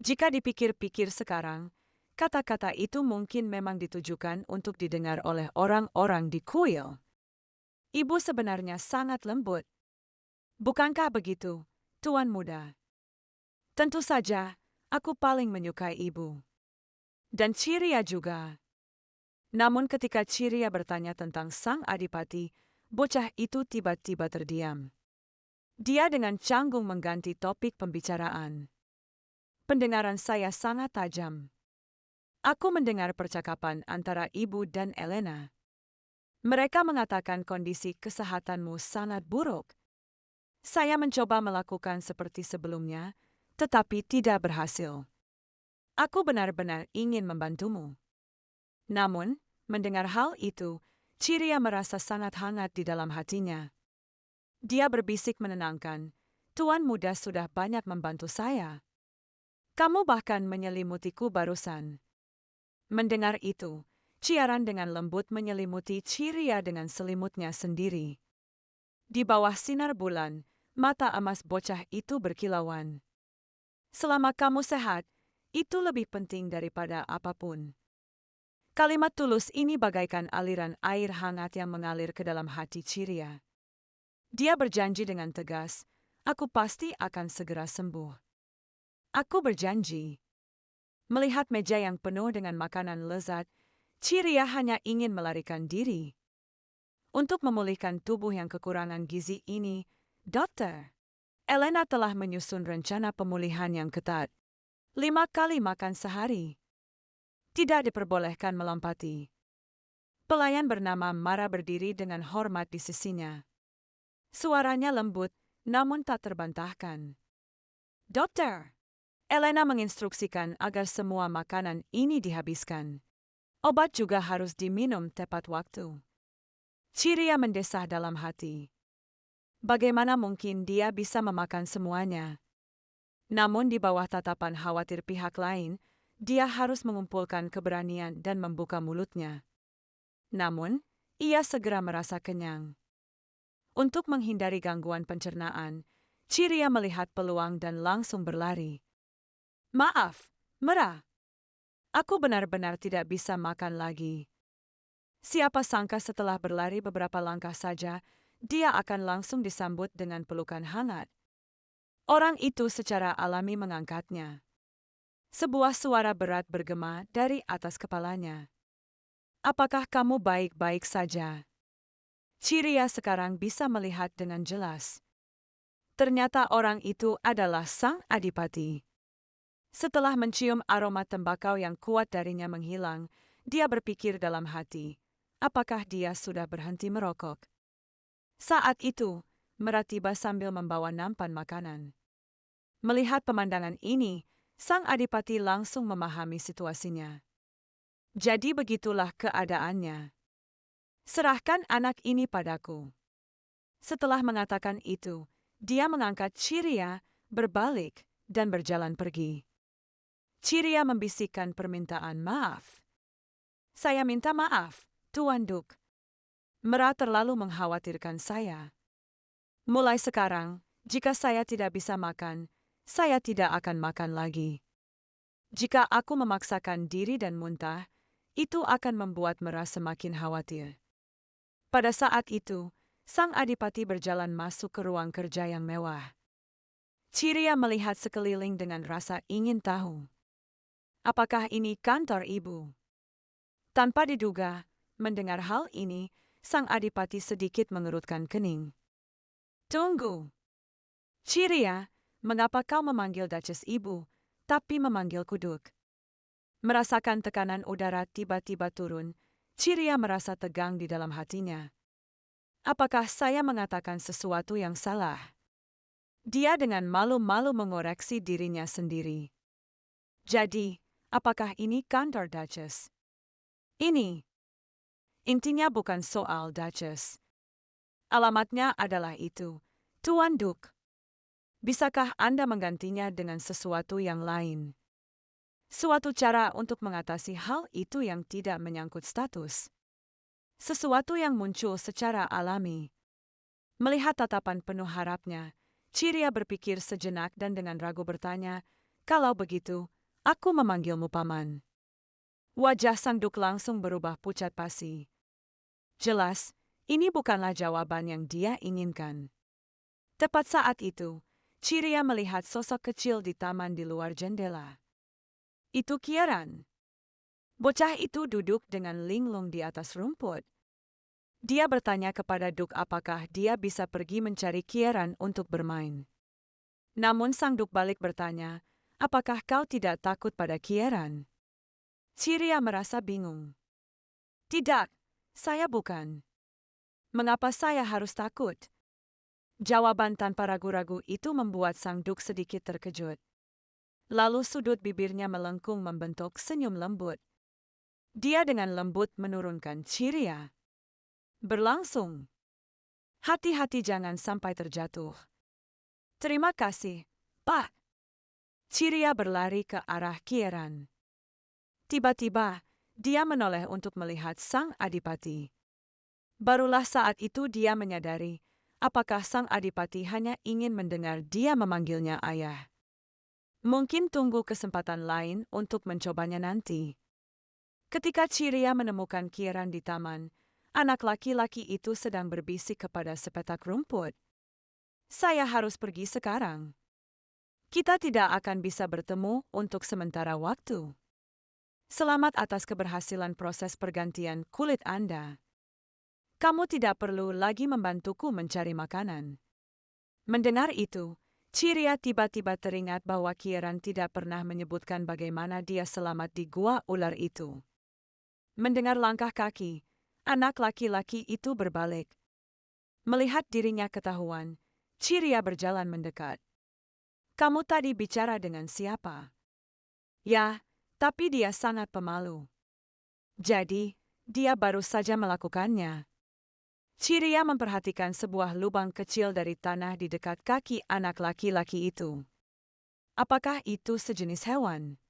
Jika dipikir-pikir sekarang, kata-kata itu mungkin memang ditujukan untuk didengar oleh orang-orang di kuil. Ibu sebenarnya sangat lembut. Bukankah begitu, Tuan muda? Tentu saja, aku paling menyukai ibu. Dan Ciria juga. Namun ketika Ciria bertanya tentang sang adipati, bocah itu tiba-tiba terdiam. Dia dengan canggung mengganti topik pembicaraan. Pendengaran saya sangat tajam. Aku mendengar percakapan antara ibu dan Elena. Mereka mengatakan kondisi kesehatanmu sangat buruk. Saya mencoba melakukan seperti sebelumnya, tetapi tidak berhasil. Aku benar-benar ingin membantumu. Namun, mendengar hal itu, Ciria merasa sangat hangat di dalam hatinya. Dia berbisik menenangkan, "Tuan muda sudah banyak membantu saya. Kamu bahkan menyelimutiku barusan." Mendengar itu, Ciaran dengan lembut menyelimuti Ciria dengan selimutnya sendiri. Di bawah sinar bulan, mata emas bocah itu berkilauan. "Selama kamu sehat, itu lebih penting daripada apapun." Kalimat tulus ini bagaikan aliran air hangat yang mengalir ke dalam hati Ciria. Dia berjanji dengan tegas, "Aku pasti akan segera sembuh." Aku berjanji. Melihat meja yang penuh dengan makanan lezat, Ciria hanya ingin melarikan diri. Untuk memulihkan tubuh yang kekurangan gizi ini, Dokter Elena telah menyusun rencana pemulihan yang ketat. 5 kali makan sehari. Tidak diperbolehkan melompati. Pelayan bernama Mara berdiri dengan hormat di sisinya. Suaranya lembut, namun tak terbantahkan. "Dokter!" Elena menginstruksikan agar semua makanan ini dihabiskan. Obat juga harus diminum tepat waktu. Ciria mendesah dalam hati. Bagaimana mungkin dia bisa memakan semuanya? Namun di bawah tatapan khawatir pihak lain, dia harus mengumpulkan keberanian dan membuka mulutnya. Namun, ia segera merasa kenyang. Untuk menghindari gangguan pencernaan, Ciria melihat peluang dan langsung berlari. "Maaf, Mera. Aku benar-benar tidak bisa makan lagi." Siapa sangka setelah berlari beberapa langkah saja, dia akan langsung disambut dengan pelukan hangat. Orang itu secara alami mengangkatnya. Sebuah suara berat bergema dari atas kepalanya. "Apakah kamu baik-baik saja?" Ciria sekarang bisa melihat dengan jelas. Ternyata orang itu adalah sang adipati. Setelah mencium aroma tembakau yang kuat darinya menghilang, dia berpikir dalam hati, apakah dia sudah berhenti merokok? Saat itu, Mera tiba sambil membawa nampan makanan. Melihat pemandangan ini, sang adipati langsung memahami situasinya. Jadi begitulah keadaannya. "Serahkan anak ini padaku." Setelah mengatakan itu, dia mengangkat Ciria, berbalik, dan berjalan pergi. Ciria membisikkan permintaan maaf. "Saya minta maaf, Tuan Duk. Mera terlalu mengkhawatirkan saya. Mulai sekarang, jika saya tidak bisa makan, saya tidak akan makan lagi. Jika aku memaksakan diri dan muntah, itu akan membuat Mera semakin khawatir." Pada saat itu, sang adipati berjalan masuk ke ruang kerja yang mewah. Ciria melihat sekeliling dengan rasa ingin tahu. Apakah ini kantor ibu? Tanpa diduga, mendengar hal ini, sang adipati sedikit mengerutkan kening. "Tunggu. Ciria, mengapa kau memanggil Duchess ibu, tapi memanggilku Duk?" Merasakan tekanan udara tiba-tiba turun, Ciria merasa tegang di dalam hatinya. Apakah saya mengatakan sesuatu yang salah? Dia dengan malu-malu mengoreksi dirinya sendiri. Jadi, apakah ini kantor Duchess? Ini. Intinya bukan soal Duchess. Alamatnya adalah itu, Tuan Duk. Bisakah Anda menggantinya dengan sesuatu yang lain? Suatu cara untuk mengatasi hal itu yang tidak menyangkut status. Sesuatu yang muncul secara alami. Melihat tatapan penuh harapnya, Ciria berpikir sejenak dan dengan ragu bertanya, "Kalau begitu, aku memanggilmu paman." Wajah sang Duk langsung berubah pucat pasi. Jelas, ini bukanlah jawaban yang dia inginkan. Tepat saat itu, Ciria melihat sosok kecil di taman di luar jendela. Itu Kieran. Bocah itu duduk dengan linglung di atas rumput. Dia bertanya kepada Duk apakah dia bisa pergi mencari Kieran untuk bermain. Namun sang Duk balik bertanya, "Apakah kau tidak takut pada Kieran?" Ciria merasa bingung. Tidak, saya bukan. Mengapa saya harus takut? Jawaban tanpa ragu-ragu itu membuat sang duk sedikit terkejut. Lalu sudut bibirnya melengkung membentuk senyum lembut. Dia dengan lembut menurunkan Ciria. Berlangsung. Hati-hati jangan sampai terjatuh. Terima kasih, Pak. Ciria berlari ke arah Kieran. Tiba-tiba, dia menoleh untuk melihat sang adipati. Barulah saat itu dia menyadari, apakah sang adipati hanya ingin mendengar dia memanggilnya ayah. Mungkin tunggu kesempatan lain untuk mencobanya nanti. Ketika Ciria menemukan Kieran di taman, anak laki-laki itu sedang berbisik kepada sepetak rumput. Saya harus pergi sekarang. Kita tidak akan bisa bertemu untuk sementara waktu. Selamat atas keberhasilan proses pergantian kulit Anda. Kamu tidak perlu lagi membantuku mencari makanan. Mendengar itu, Ciria tiba-tiba teringat bahwa Kieran tidak pernah menyebutkan bagaimana dia selamat di gua ular itu. Mendengar langkah kaki, anak laki-laki itu berbalik. Melihat dirinya ketahuan, Ciria berjalan mendekat. Kamu tadi bicara dengan siapa? Ya, tapi dia sangat pemalu. Jadi, dia baru saja melakukannya. Ciria memperhatikan sebuah lubang kecil dari tanah di dekat kaki anak laki-laki itu. Apakah itu sejenis hewan?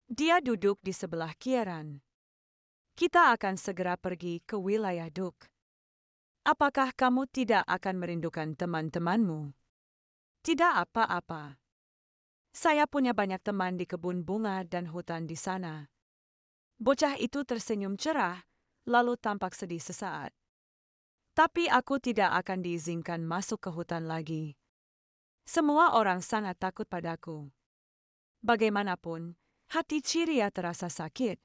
Dia duduk di sebelah Kieran. Kita akan segera pergi ke wilayah Duk. Apakah kamu tidak akan merindukan teman-temanmu? Tidak apa-apa. Saya punya banyak teman di kebun bunga dan hutan di sana. Bocah itu tersenyum cerah, lalu tampak sedih sesaat. Tapi aku tidak akan diizinkan masuk ke hutan lagi. Semua orang sangat takut padaku. Bagaimanapun, hati Ciria terasa sakit.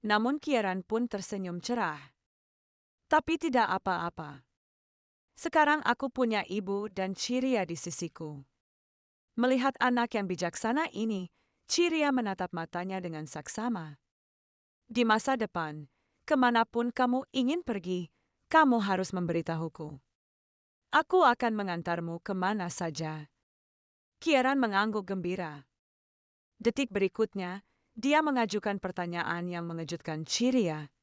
Namun Kieran pun tersenyum cerah. Tapi tidak apa-apa. Sekarang aku punya ibu dan Ciria di sisiku. Melihat anak yang bijaksana ini, Ciria menatap matanya dengan saksama. Di masa depan, kemanapun kamu ingin pergi, kamu harus memberitahuku. Aku akan mengantarmu kemana saja. Kieran mengangguk gembira. Detik berikutnya, dia mengajukan pertanyaan yang mengejutkan Ciria.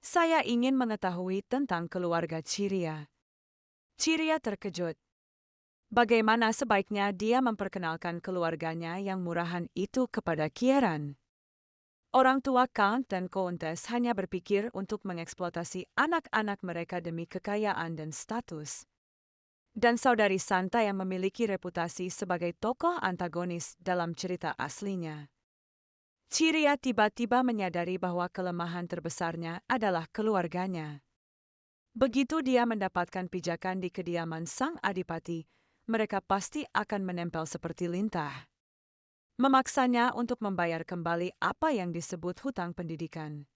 Saya ingin mengetahui tentang keluarga Ciria. Ciria terkejut. Bagaimana sebaiknya dia memperkenalkan keluarganya yang murahan itu kepada Kieran? Orang tua Count dan Countess hanya berpikir untuk mengeksploitasi anak-anak mereka demi kekayaan dan status. Dan saudari Santa yang memiliki reputasi sebagai tokoh antagonis dalam cerita aslinya. Ciria tiba-tiba menyadari bahwa kelemahan terbesarnya adalah keluarganya. Begitu dia mendapatkan pijakan di kediaman sang adipati, mereka pasti akan menempel seperti lintah. Memaksanya untuk membayar kembali apa yang disebut hutang pendidikan.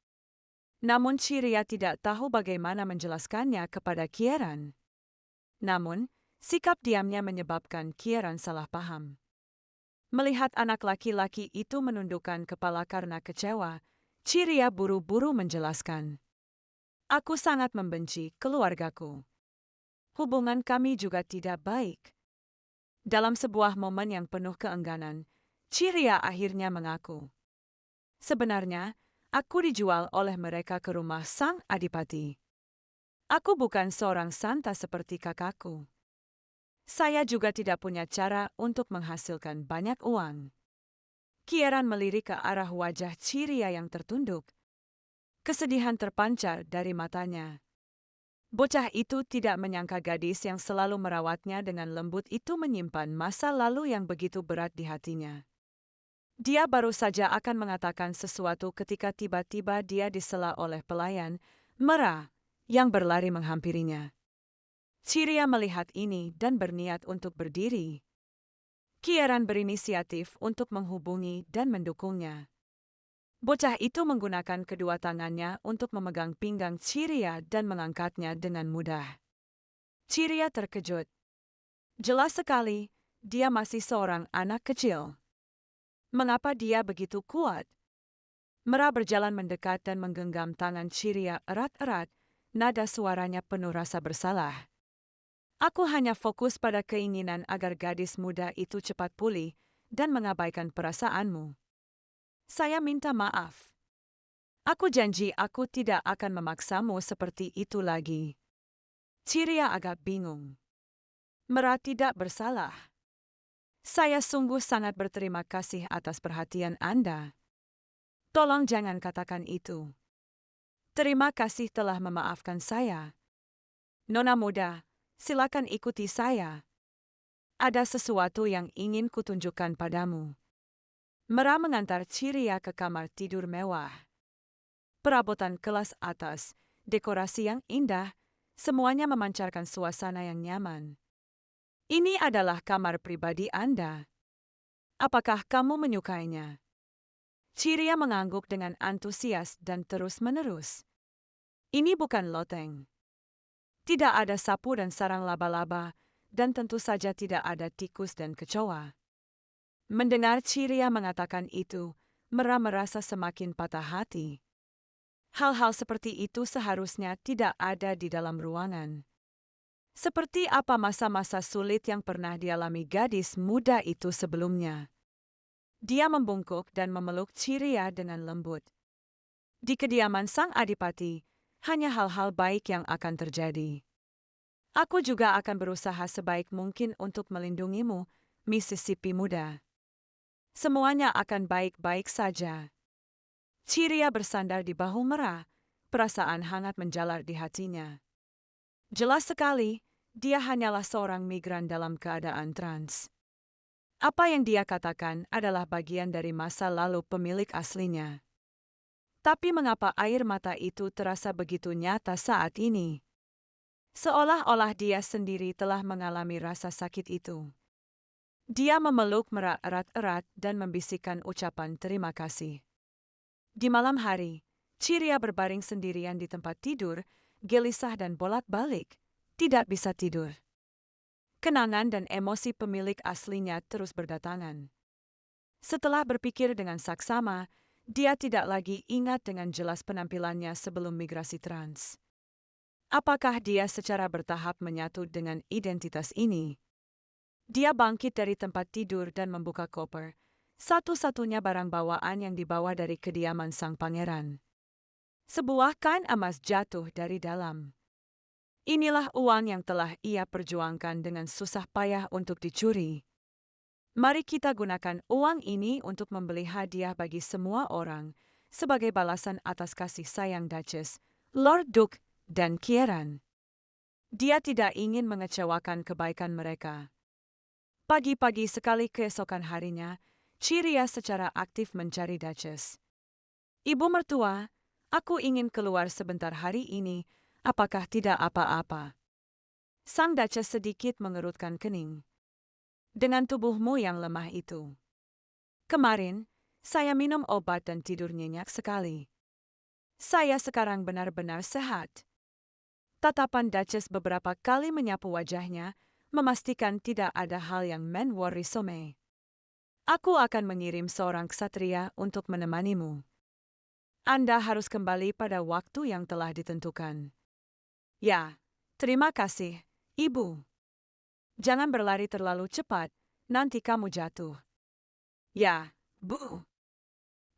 Namun Ciria tidak tahu bagaimana menjelaskannya kepada Kieran. Namun, sikap diamnya menyebabkan Kieran salah paham. Melihat anak laki-laki itu menundukkan kepala karena kecewa, Ciria buru-buru menjelaskan. Aku sangat membenci keluargaku. Hubungan kami juga tidak baik. Dalam sebuah momen yang penuh keengganan, Ciria akhirnya mengaku. Sebenarnya, aku dijual oleh mereka ke rumah sang adipati. Aku bukan seorang santa seperti kakakku. Saya juga tidak punya cara untuk menghasilkan banyak uang. Kieran melirik ke arah wajah Ciria yang tertunduk. Kesedihan terpancar dari matanya. Bocah itu tidak menyangka gadis yang selalu merawatnya dengan lembut itu menyimpan masa lalu yang begitu berat di hatinya. Dia baru saja akan mengatakan sesuatu ketika tiba-tiba dia disela oleh pelayan, Mera, yang berlari menghampirinya. Ciria melihat ini dan berniat untuk berdiri. Kieran berinisiatif untuk menghubungi dan mendukungnya. Bocah itu menggunakan kedua tangannya untuk memegang pinggang Ciria dan mengangkatnya dengan mudah. Ciria terkejut. Jelas sekali, dia masih seorang anak kecil. Mengapa dia begitu kuat? Mera berjalan mendekat dan menggenggam tangan Ciria erat-erat, nada suaranya penuh rasa bersalah. Aku hanya fokus pada keinginan agar gadis muda itu cepat pulih dan mengabaikan perasaanmu. Saya minta maaf. Aku janji aku tidak akan memaksamu seperti itu lagi. Ciria agak bingung. Mera tidak bersalah. Saya sungguh sangat berterima kasih atas perhatian Anda. Tolong jangan katakan itu. Terima kasih telah memaafkan saya. Nona muda, silakan ikuti saya. Ada sesuatu yang ingin kutunjukkan padamu. Mera mengantar Ciria ke kamar tidur mewah. Perabotan kelas atas, dekorasi yang indah, semuanya memancarkan suasana yang nyaman. Ini adalah kamar pribadi Anda. Apakah kamu menyukainya? Ciria mengangguk dengan antusias dan terus-menerus. Ini bukan loteng. Tidak ada sapu dan sarang laba-laba, dan tentu saja tidak ada tikus dan kecoa. Mendengar Ciria mengatakan itu, Mera merasa semakin patah hati. Hal-hal seperti itu seharusnya tidak ada di dalam ruangan. Seperti apa masa-masa sulit yang pernah dialami gadis muda itu sebelumnya. Dia membungkuk dan memeluk Ciria dengan lembut. Di kediaman sang adipati, hanya hal-hal baik yang akan terjadi. Aku juga akan berusaha sebaik mungkin untuk melindungimu, Mississippi muda. Semuanya akan baik-baik saja. Ciria bersandar di bahu Mera, perasaan hangat menjalar di hatinya. Jelas sekali, dia hanyalah seorang migran dalam keadaan trans. Apa yang dia katakan adalah bagian dari masa lalu pemilik aslinya. Tapi mengapa air mata itu terasa begitu nyata saat ini? Seolah-olah dia sendiri telah mengalami rasa sakit itu. Dia memeluk Mera erat-erat dan membisikkan ucapan terima kasih. Di malam hari, Ciria berbaring sendirian di tempat tidur, gelisah dan bolak-balik, tidak bisa tidur. Kenangan dan emosi pemilik aslinya terus berdatangan. Setelah berpikir dengan saksama, dia tidak lagi ingat dengan jelas penampilannya sebelum migrasi trans. Apakah dia secara bertahap menyatu dengan identitas ini? Dia bangkit dari tempat tidur dan membuka koper, satu-satunya barang bawaan yang dibawa dari kediaman sang pangeran. Sebuah kain emas jatuh dari dalam. Inilah uang yang telah ia perjuangkan dengan susah payah untuk dicuri. Mari kita gunakan uang ini untuk membeli hadiah bagi semua orang, sebagai balasan atas kasih sayang Duchess, Lord Duke, dan Kieran. Dia tidak ingin mengecewakan kebaikan mereka. Pagi-pagi sekali keesokan harinya, Ciria secara aktif mencari Duchess. Ibu mertua, aku ingin keluar sebentar hari ini, apakah tidak apa-apa? Sang Duchess sedikit mengerutkan kening. Dengan tubuhmu yang lemah itu. Kemarin, saya minum obat dan tidur nyenyak sekali. Saya sekarang benar-benar sehat. Tatapan Duchess beberapa kali menyapu wajahnya, memastikan tidak ada hal yang menworrisome. Aku akan mengirim seorang ksatria untuk menemanimu. Anda harus kembali pada waktu yang telah ditentukan. Ya, terima kasih, Ibu. Jangan berlari terlalu cepat, nanti kamu jatuh. Ya, Bu.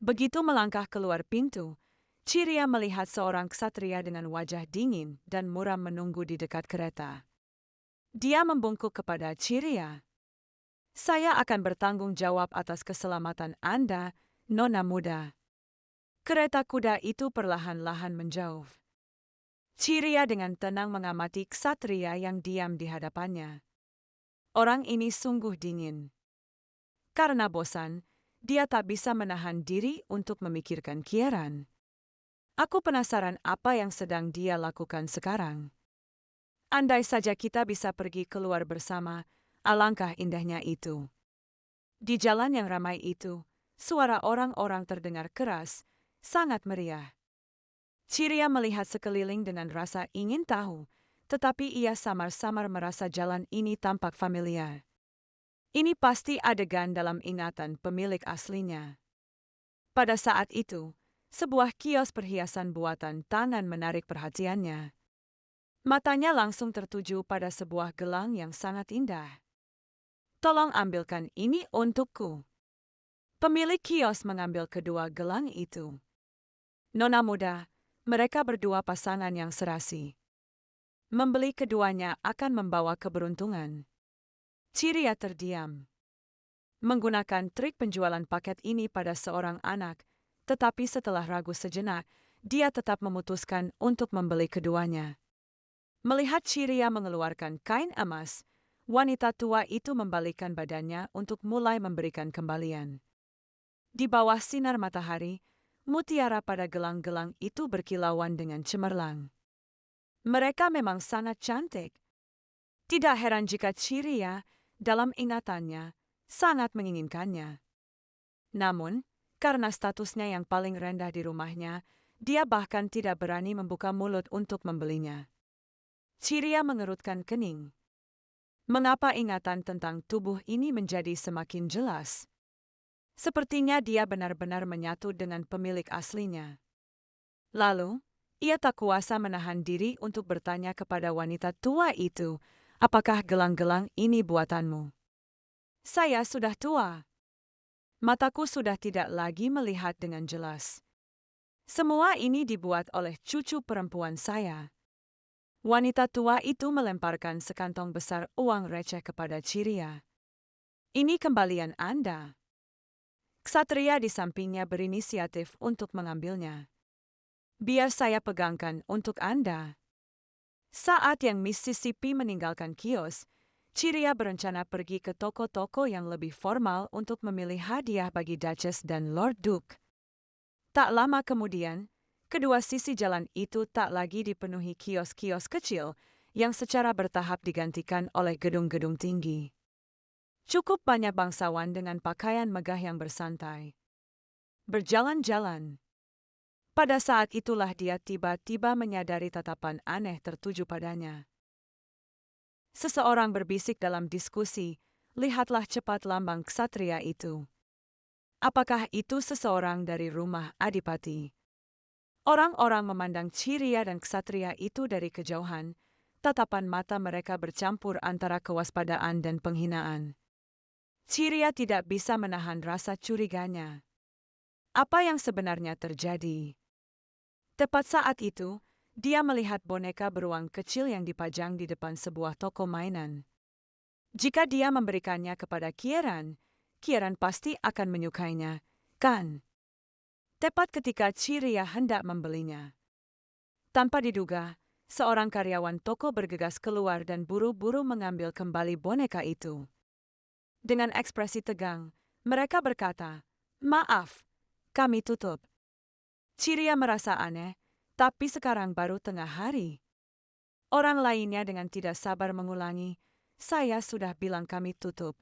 Begitu melangkah keluar pintu, Ciria melihat seorang ksatria dengan wajah dingin dan muram menunggu di dekat kereta. Dia membungkuk kepada Ciria. Saya akan bertanggung jawab atas keselamatan Anda, Nona muda. Kereta kuda itu perlahan-lahan menjauh. Ciria dengan tenang mengamati ksatria yang diam di hadapannya. Orang ini sungguh dingin. Karena bosan, dia tak bisa menahan diri untuk memikirkan Kieran. Aku penasaran apa yang sedang dia lakukan sekarang. Andai saja kita bisa pergi keluar bersama, alangkah indahnya itu. Di jalan yang ramai itu, suara orang-orang terdengar keras, sangat meriah. Ciria melihat sekeliling dengan rasa ingin tahu, tetapi ia samar-samar merasa jalan ini tampak familiar. Ini pasti adegan dalam ingatan pemilik aslinya. Pada saat itu, Sebuah kios perhiasan buatan tangan menarik perhatiannya. Matanya langsung tertuju pada sebuah gelang yang sangat indah. "Tolong ambilkan ini untukku." Pemilik kios mengambil kedua gelang itu. Nona muda, mereka berdua pasangan yang serasi. Membeli keduanya akan membawa keberuntungan. Ciria terdiam. Menggunakan trik penjualan paket ini pada seorang anak, tetapi setelah ragu sejenak, dia tetap memutuskan untuk membeli keduanya. Melihat Ciria mengeluarkan kain emas, wanita tua itu membalikkan badannya untuk mulai memberikan kembalian. Di bawah sinar matahari, mutiara pada gelang-gelang itu berkilauan dengan cemerlang. Mereka memang sangat cantik. Tidak heran jika Ciria, dalam ingatannya, sangat menginginkannya. Namun, karena statusnya yang paling rendah di rumahnya, dia bahkan tidak berani membuka mulut untuk membelinya. Ciria mengerutkan kening. Mengapa ingatan tentang tubuh ini menjadi semakin jelas? Sepertinya dia benar-benar menyatu dengan pemilik aslinya. Lalu, ia tak kuasa menahan diri untuk bertanya kepada wanita tua itu, "Apakah gelang-gelang ini buatanmu?" "Saya sudah tua. Mataku sudah tidak lagi melihat dengan jelas. Semua ini dibuat oleh cucu perempuan saya." Wanita tua itu melemparkan sekantong besar uang receh kepada Ciria. "Ini kembalian Anda." Ksatria di sampingnya berinisiatif untuk mengambilnya. "Biar saya pegangkan untuk Anda." Saat yang Mississippi meninggalkan kios, Ciria berencana pergi ke toko-toko yang lebih formal untuk memilih hadiah bagi Duchess dan Lord Duke. Tak lama kemudian, kedua sisi jalan itu tak lagi dipenuhi kios-kios kecil yang secara bertahap digantikan oleh gedung-gedung tinggi. Cukup banyak bangsawan dengan pakaian megah yang bersantai. Berjalan-jalan. Pada saat itulah dia tiba-tiba menyadari tatapan aneh tertuju padanya. Seseorang berbisik dalam diskusi, "Lihatlah cepat lambang ksatria itu." Apakah itu seseorang dari rumah Adipati? Orang-orang memandang Ciria dan ksatria itu dari kejauhan, tatapan mata mereka bercampur antara kewaspadaan dan penghinaan. Ciria tidak bisa menahan rasa curiganya. Apa yang sebenarnya terjadi? Tepat saat itu, dia melihat boneka beruang kecil yang dipajang di depan sebuah toko mainan. Jika dia memberikannya kepada Kieran, Kieran pasti akan menyukainya, kan? Tepat ketika Ciria hendak membelinya. Tanpa diduga, seorang karyawan toko bergegas keluar dan buru-buru mengambil kembali boneka itu. Dengan ekspresi tegang, mereka berkata, "Maaf, kami tutup." Ciria merasa aneh, tapi sekarang baru tengah hari. Orang lainnya dengan tidak sabar mengulangi, "Saya sudah bilang kami tutup."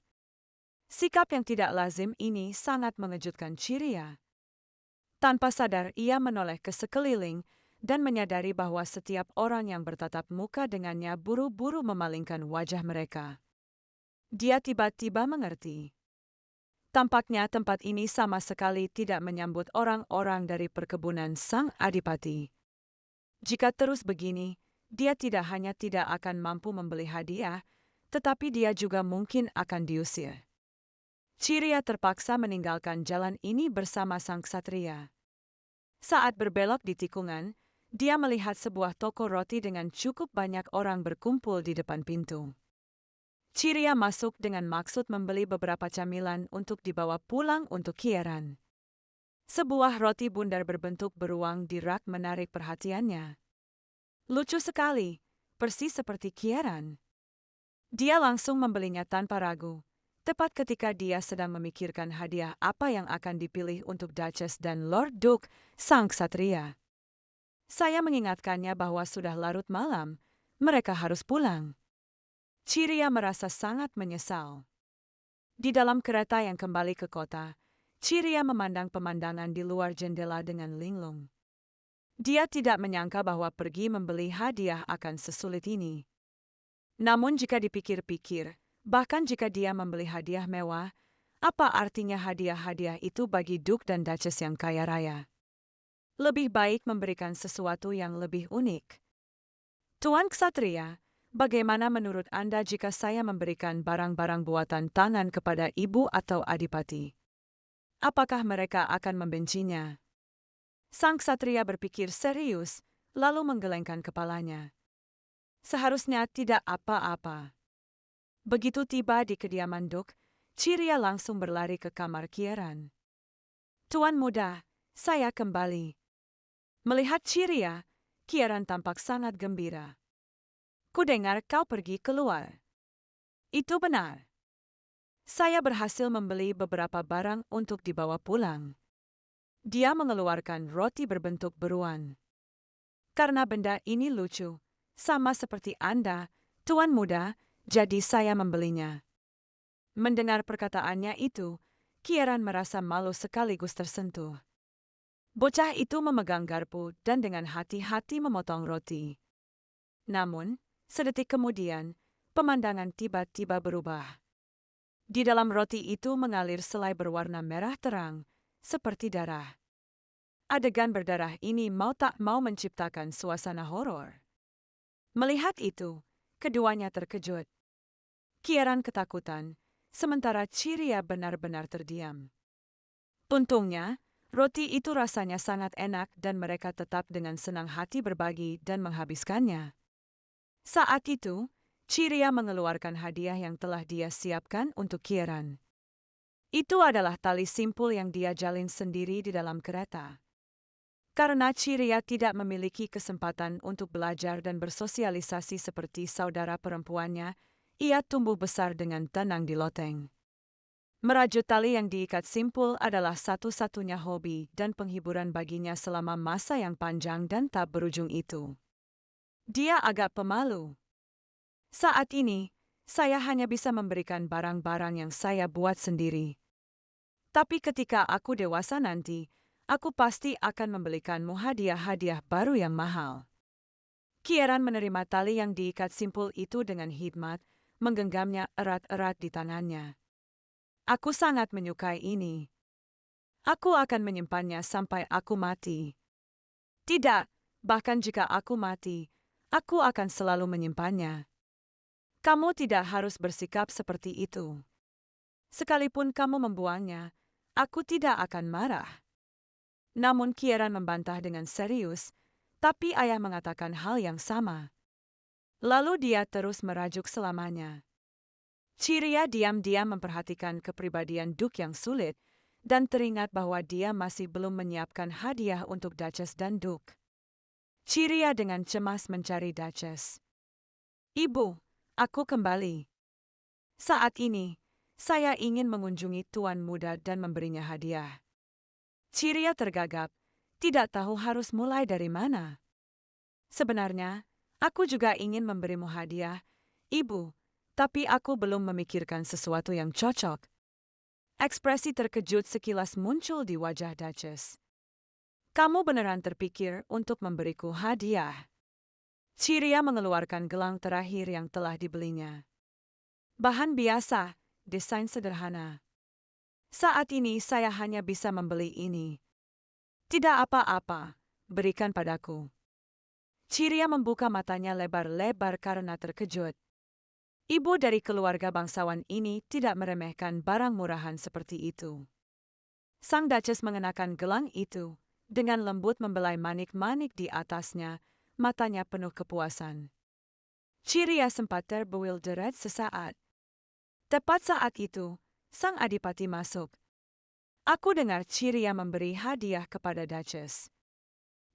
Sikap yang tidak lazim ini sangat mengejutkan Ciria. Tanpa sadar ia menoleh ke sekeliling dan menyadari bahwa setiap orang yang bertatap muka dengannya buru-buru memalingkan wajah mereka. Dia tiba-tiba mengerti. Tampaknya tempat ini sama sekali tidak menyambut orang-orang dari perkebunan Sang Adipati. Jika terus begini, dia tidak hanya tidak akan mampu membeli hadiah, tetapi dia juga mungkin akan diusir. Ciria terpaksa meninggalkan jalan ini bersama sang ksatria. Saat berbelok di tikungan, dia melihat sebuah toko roti dengan cukup banyak orang berkumpul di depan pintu. Ciria masuk dengan maksud membeli beberapa camilan untuk dibawa pulang untuk Kieran. Sebuah roti bundar berbentuk beruang di rak menarik perhatiannya. Lucu sekali, persis seperti Kieran. Dia langsung membelinya tanpa ragu, tepat ketika dia sedang memikirkan hadiah apa yang akan dipilih untuk Duchess dan Lord Duke, sang ksatria. Saya mengingatkannya bahwa sudah larut malam, mereka harus pulang. Ciria merasa sangat menyesal. Di dalam kereta yang kembali ke kota, Ciria memandang pemandangan di luar jendela dengan linglung. Dia tidak menyangka bahwa pergi membeli hadiah akan sesulit ini. Namun jika dipikir-pikir, bahkan jika dia membeli hadiah mewah, apa artinya hadiah-hadiah itu bagi Duke dan Duchess yang kaya raya? Lebih baik memberikan sesuatu yang lebih unik. Tuan Ksatria, bagaimana menurut Anda jika saya memberikan barang-barang buatan tangan kepada ibu atau adipati? Apakah mereka akan membencinya? Sang ksatria berpikir serius, lalu menggelengkan kepalanya. Seharusnya tidak apa-apa. Begitu tiba di kediaman Duk, Ciria langsung berlari ke kamar Kieran. Tuan muda, saya kembali. Melihat Ciria, Kieran tampak sangat gembira. Kudengar kau pergi keluar. Itu benar. Saya berhasil membeli beberapa barang untuk dibawa pulang. Dia mengeluarkan roti berbentuk beruang. Karena benda ini lucu, sama seperti Anda, Tuan muda, jadi saya membelinya. Mendengar perkataannya itu, Kieran merasa malu sekaligus tersentuh. Bocah itu memegang garpu dan dengan hati-hati memotong roti. Namun, sedetik kemudian, pemandangan tiba-tiba berubah. Di dalam roti itu mengalir selai berwarna merah terang, seperti darah. Adegan berdarah ini mau tak mau menciptakan suasana horor. Melihat itu, keduanya terkejut. Kieran ketakutan, sementara Ciria benar-benar terdiam. Untungnya, roti itu rasanya sangat enak dan mereka tetap dengan senang hati berbagi dan menghabiskannya. Saat itu, Ciria mengeluarkan hadiah yang telah dia siapkan untuk Kieran. Itu adalah tali simpul yang dia jalin sendiri di dalam kereta. Karena Ciria tidak memiliki kesempatan untuk belajar dan bersosialisasi seperti saudara perempuannya, ia tumbuh besar dengan tenang di loteng. Merajut tali yang diikat simpul adalah satu-satunya hobi dan penghiburan baginya selama masa yang panjang dan tak berujung itu. Dia agak pemalu. Saat ini, saya hanya bisa memberikan barang-barang yang saya buat sendiri. Tapi ketika aku dewasa nanti, aku pasti akan membelikanmu hadiah-hadiah baru yang mahal. Kieran menerima tali yang diikat simpul itu dengan hikmat, menggenggamnya erat-erat di tangannya. Aku sangat menyukai ini. Aku akan menyimpannya sampai aku mati. Tidak, bahkan jika aku mati, aku akan selalu menyimpannya. Kamu tidak harus bersikap seperti itu. Sekalipun kamu membuangnya, aku tidak akan marah. Namun Kieran membantah dengan serius, tapi ayah mengatakan hal yang sama. Lalu dia terus merajuk selamanya. Ciria diam-diam memperhatikan kepribadian Duk yang sulit, dan teringat bahwa dia masih belum menyiapkan hadiah untuk Duchess dan Duk. Ciria dengan cemas mencari Duchess. Ibu, aku kembali. Saat ini, saya ingin mengunjungi tuan muda dan memberinya hadiah. Ciria tergagap, tidak tahu harus mulai dari mana. Sebenarnya, aku juga ingin memberimu hadiah, Ibu, tapi aku belum memikirkan sesuatu yang cocok. Ekspresi terkejut sekilas muncul di wajah Duchess. Kamu beneran terpikir untuk memberiku hadiah? Ciria mengeluarkan gelang terakhir yang telah dibelinya. Bahan biasa, desain sederhana. Saat ini saya hanya bisa membeli ini. Tidak apa-apa, berikan padaku. Ciria membuka matanya lebar-lebar karena terkejut. Ibu dari keluarga bangsawan ini tidak meremehkan barang murahan seperti itu. Sang Duchess mengenakan gelang itu, dengan lembut membelai manik-manik di atasnya, matanya penuh kepuasan. Ciria sempat terbewildered sesaat. Tepat saat itu, sang adipati masuk. Aku dengar Ciria memberi hadiah kepada Duchess.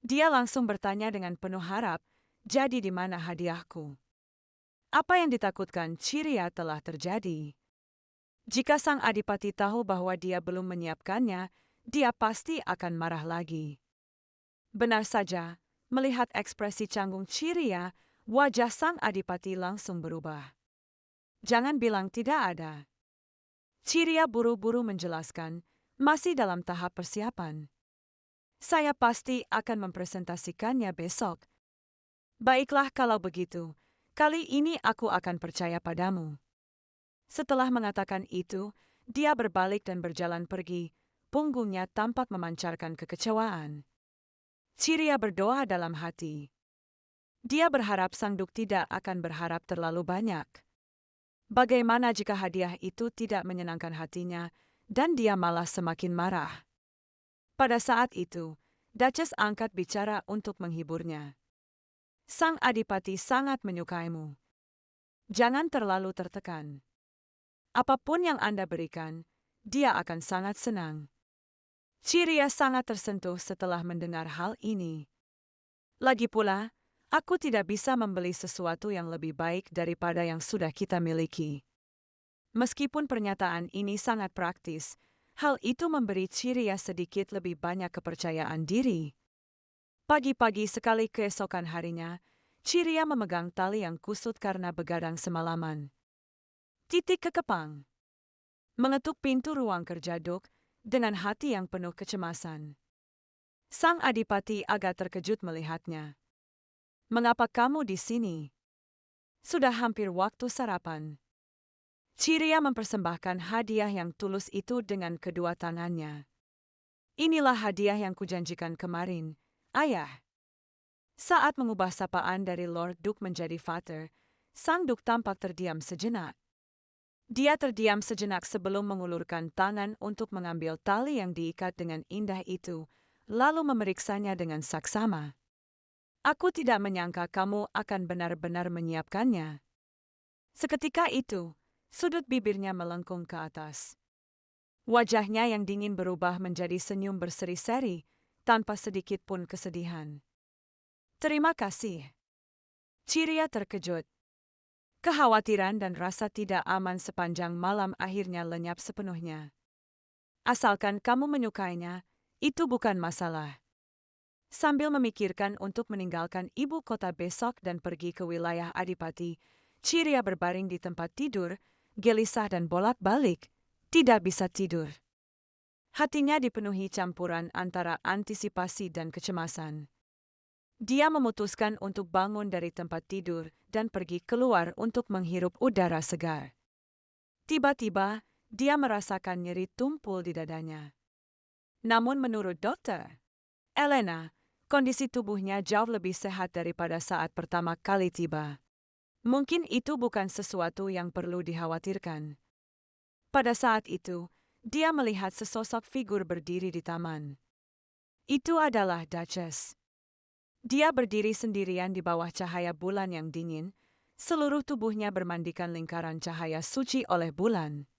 Dia langsung bertanya dengan penuh harap, jadi di mana hadiahku? Apa yang ditakutkan Ciria telah terjadi. Jika sang adipati tahu bahwa dia belum menyiapkannya, dia pasti akan marah lagi. Benar saja, melihat ekspresi canggung Ciria, wajah sang adipati langsung berubah. Jangan bilang tidak ada. Ciria buru-buru menjelaskan, masih dalam tahap persiapan. Saya pasti akan mempresentasikannya besok. Baiklah kalau begitu, kali ini aku akan percaya padamu. Setelah mengatakan itu, dia berbalik dan berjalan pergi, punggungnya tampak memancarkan kekecewaan. Ciria berdoa dalam hati. Dia berharap sang duk tidak akan berharap terlalu banyak. Bagaimana jika hadiah itu tidak menyenangkan hatinya, dan dia malah semakin marah? Pada saat itu, Duchess angkat bicara untuk menghiburnya. Sang adipati sangat menyukaimu. Jangan terlalu tertekan. Apapun yang Anda berikan, dia akan sangat senang. Ciria sangat tersentuh setelah mendengar hal ini. Lagi pula, aku tidak bisa membeli sesuatu yang lebih baik daripada yang sudah kita miliki. Meskipun pernyataan ini sangat praktis, hal itu memberi Ciria sedikit lebih banyak kepercayaan diri. Pagi-pagi sekali keesokan harinya, Ciria memegang tali yang kusut karena begadang semalaman. Titik kekepang. Mengetuk pintu ruang kerja Duk dengan hati yang penuh kecemasan. Sang adipati agak terkejut melihatnya. Mengapa kamu di sini? Sudah hampir waktu sarapan. Ciria mempersembahkan hadiah yang tulus itu dengan kedua tangannya. Inilah hadiah yang kujanjikan kemarin, Ayah. Saat mengubah sapaan dari Lord Duke menjadi Father, sang Duk tampak terdiam sejenak. Dia terdiam sejenak sebelum mengulurkan tangan untuk mengambil tali yang diikat dengan indah itu, lalu memeriksanya dengan saksama. Aku tidak menyangka kamu akan benar-benar menyiapkannya. Seketika itu, sudut bibirnya melengkung ke atas. Wajahnya yang dingin berubah menjadi senyum berseri-seri, tanpa sedikit pun kesedihan. Terima kasih. Ciria terkejut. Kekhawatiran dan rasa tidak aman sepanjang malam akhirnya lenyap sepenuhnya. Asalkan kamu menyukainya, itu bukan masalah. Sambil memikirkan untuk meninggalkan ibu kota besok dan pergi ke wilayah Adipati, Ciria berbaring di tempat tidur, gelisah dan bolak-balik, tidak bisa tidur. Hatinya dipenuhi campuran antara antisipasi dan kecemasan. Dia memutuskan untuk bangun dari tempat tidur dan pergi keluar untuk menghirup udara segar. Tiba-tiba, dia merasakan nyeri tumpul di dadanya. Namun menurut dokter Elena, kondisi tubuhnya jauh lebih sehat daripada saat pertama kali tiba. Mungkin itu bukan sesuatu yang perlu dikhawatirkan. Pada saat itu, dia melihat sesosok figur berdiri di taman. Itu adalah Duchess. Dia berdiri sendirian di bawah cahaya bulan yang dingin, seluruh tubuhnya bermandikan lingkaran cahaya suci oleh bulan.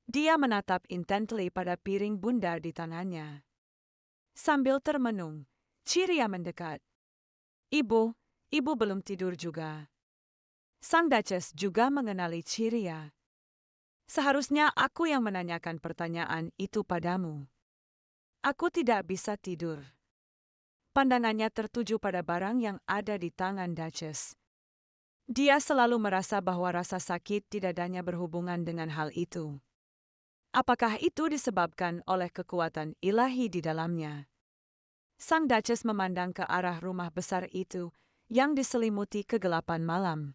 Dia menatap intently pada piring bundar di tangannya. Sambil termenung, Ciria mendekat. Ibu belum tidur juga. Sang Duchess juga mengenali Ciria. Seharusnya aku yang menanyakan pertanyaan itu padamu. Aku tidak bisa tidur. Pandangannya tertuju pada barang yang ada di tangan Duchess. Dia selalu merasa bahwa rasa sakit di dadanya berhubungan dengan hal itu. Apakah itu disebabkan oleh kekuatan ilahi di dalamnya? Sang Duchess memandang ke arah rumah besar itu yang diselimuti kegelapan malam.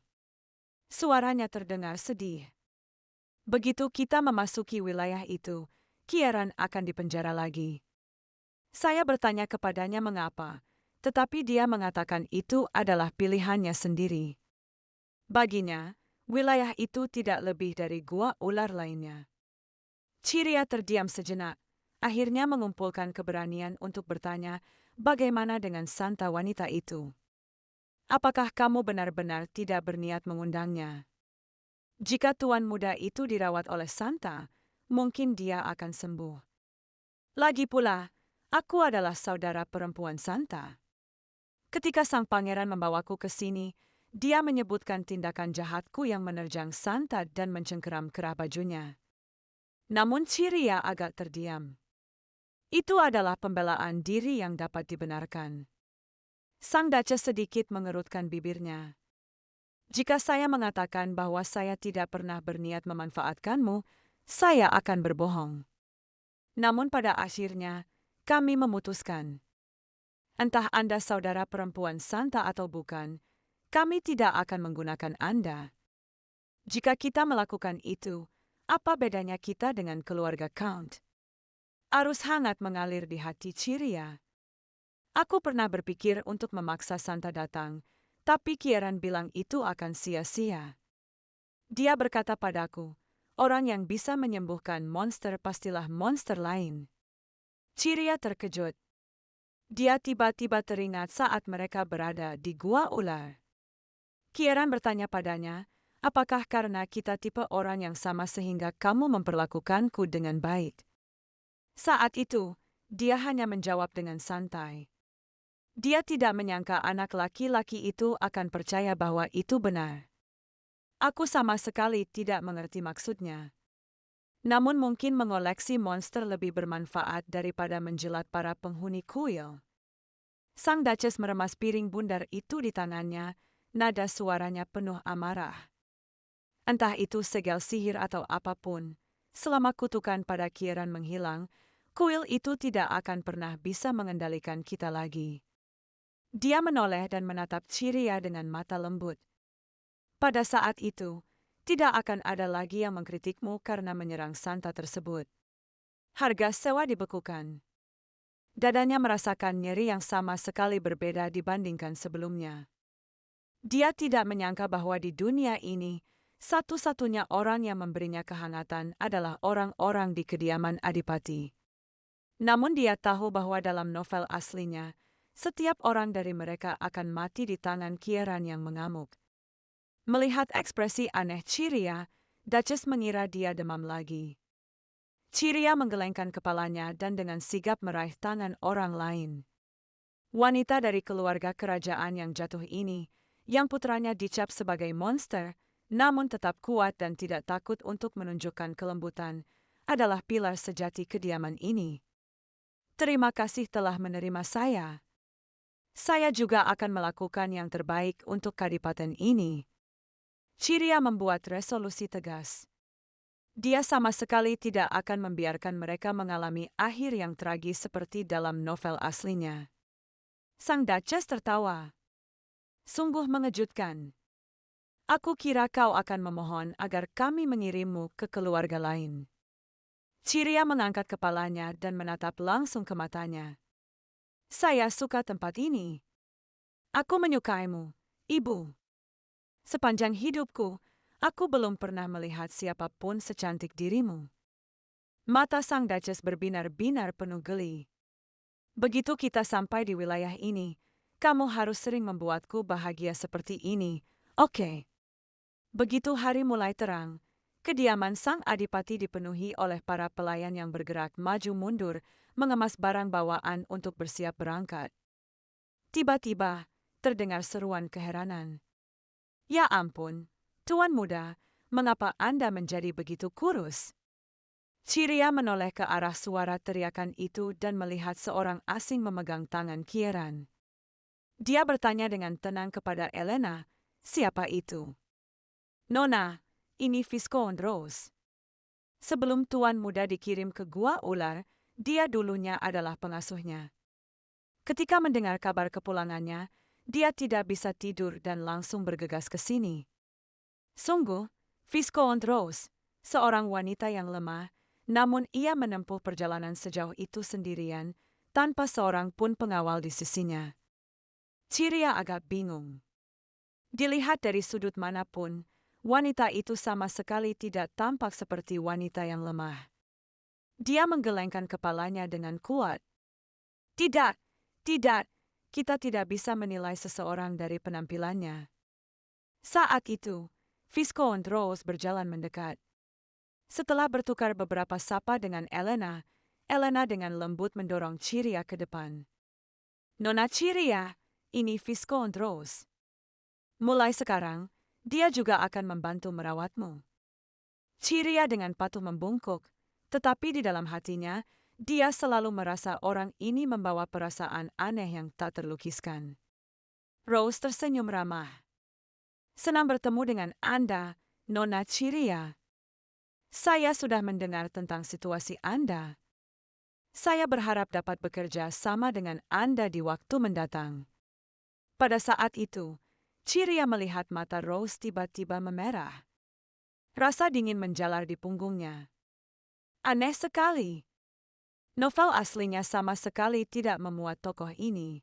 Suaranya terdengar sedih. Begitu kita memasuki wilayah itu, Kieran akan dipenjara lagi. Saya bertanya kepadanya mengapa, tetapi dia mengatakan itu adalah pilihannya sendiri. Baginya, wilayah itu tidak lebih dari gua ular lainnya. Ciria terdiam sejenak, akhirnya mengumpulkan keberanian untuk bertanya, bagaimana dengan santa wanita itu? Apakah kamu benar-benar tidak berniat mengundangnya? Jika tuan muda itu dirawat oleh santa, mungkin dia akan sembuh. Lagi pula, aku adalah saudara perempuan santa. Ketika sang pangeran membawaku ke sini, dia menyebutkan tindakan jahatku yang menerjang santa dan mencengkeram kerah bajunya. Namun Ciria agak terdiam. Itu adalah pembelaan diri yang dapat dibenarkan. Sang Duchess sedikit mengerutkan bibirnya. Jika saya mengatakan bahwa saya tidak pernah berniat memanfaatkanmu, saya akan berbohong. Namun pada akhirnya, kami memutuskan. Entah Anda saudara perempuan santa atau bukan, kami tidak akan menggunakan Anda. Jika kita melakukan itu, apa bedanya kita dengan keluarga Count? Arus hangat mengalir di hati Ciria. Aku pernah berpikir untuk memaksa Santa datang, tapi Kieran bilang itu akan sia-sia. Dia berkata padaku, orang yang bisa menyembuhkan monster pastilah monster lain. Ciria terkejut. Dia tiba-tiba teringat saat mereka berada di gua ular. Kieran bertanya padanya, apakah karena kita tipe orang yang sama sehingga kamu memperlakukanku dengan baik? Saat itu, dia hanya menjawab dengan santai. Dia tidak menyangka anak laki-laki itu akan percaya bahwa itu benar. Aku sama sekali tidak mengerti maksudnya. Namun mungkin mengoleksi monster lebih bermanfaat daripada menjilat para penghuni kuil. Sang Duchess meremas piring bundar itu di tangannya, nada suaranya penuh amarah. Entah itu segel sihir atau apapun, selama kutukan pada Kieran menghilang, kuil itu tidak akan pernah bisa mengendalikan kita lagi. Dia menoleh dan menatap Ciria dengan mata lembut. Pada saat itu, tidak akan ada lagi yang mengkritikmu karena menyerang Santa tersebut. Harga sewa dibekukan. Dadanya merasakan nyeri yang sama sekali berbeda dibandingkan sebelumnya. Dia tidak menyangka bahwa di dunia ini, satu-satunya orang yang memberinya kehangatan adalah orang-orang di kediaman Adipati. Namun dia tahu bahwa dalam novel aslinya, setiap orang dari mereka akan mati di tangan Kieran yang mengamuk. Melihat ekspresi aneh Ciria, Duchess mengira dia demam lagi. Ciria menggelengkan kepalanya dan dengan sigap meraih tangan orang lain. Wanita dari keluarga kerajaan yang jatuh ini, yang putranya dicap sebagai monster, namun tetap kuat dan tidak takut untuk menunjukkan kelembutan, adalah pilar sejati kediaman ini. Terima kasih telah menerima saya. Saya juga akan melakukan yang terbaik untuk kadipaten ini. Ciria membuat resolusi tegas. Dia sama sekali tidak akan membiarkan mereka mengalami akhir yang tragis seperti dalam novel aslinya. Sang Duchess tertawa. Sungguh mengejutkan. Aku kira kau akan memohon agar kami mengirimmu ke keluarga lain. Ciria mengangkat kepalanya dan menatap langsung ke matanya. Saya suka tempat ini. Aku menyukaimu, Ibu. Sepanjang hidupku, aku belum pernah melihat siapapun secantik dirimu. Mata Sang Duchess berbinar-binar penuh geli. Begitu kita sampai di wilayah ini, kamu harus sering membuatku bahagia seperti ini, oke? Begitu hari mulai terang, kediaman Sang Adipati dipenuhi oleh para pelayan yang bergerak maju mundur, mengemas barang bawaan untuk bersiap berangkat. Tiba-tiba, terdengar seruan keheranan. Ya ampun, Tuan Muda, mengapa Anda menjadi begitu kurus? Ciria menoleh ke arah suara teriakan itu dan melihat seorang asing memegang tangan Kieran. Dia bertanya dengan tenang kepada Elena, siapa itu? Nona, ini Viscount Rose. Sebelum Tuan Muda dikirim ke Gua Ular, dia dulunya adalah pengasuhnya. Ketika mendengar kabar kepulangannya, dia tidak bisa tidur dan langsung bergegas ke sini. Sungguh, Viscount Rose, seorang wanita yang lemah, namun ia menempuh perjalanan sejauh itu sendirian, tanpa seorang pun pengawal di sisinya. Ciria agak bingung. Dilihat dari sudut manapun, wanita itu sama sekali tidak tampak seperti wanita yang lemah. Dia menggelengkan kepalanya dengan kuat. Tidak, tidak, kita tidak bisa menilai seseorang dari penampilannya. Saat itu, Viscount Rose berjalan mendekat. Setelah bertukar beberapa sapa dengan Elena, Elena dengan lembut mendorong Ciria ke depan. Nona Ciria, ini Viscount Rose. Mulai sekarang, dia juga akan membantu merawatmu. Ciria dengan patuh membungkuk, tetapi di dalam hatinya, dia selalu merasa orang ini membawa perasaan aneh yang tak terlukiskan. Rose tersenyum ramah. Senang bertemu dengan Anda, Nona Ciria. Saya sudah mendengar tentang situasi Anda. Saya berharap dapat bekerja sama dengan Anda di waktu mendatang. Pada saat itu, Ciria melihat mata Rose tiba-tiba memerah. Rasa dingin menjalar di punggungnya. Aneh sekali. Novel aslinya sama sekali tidak memuat tokoh ini.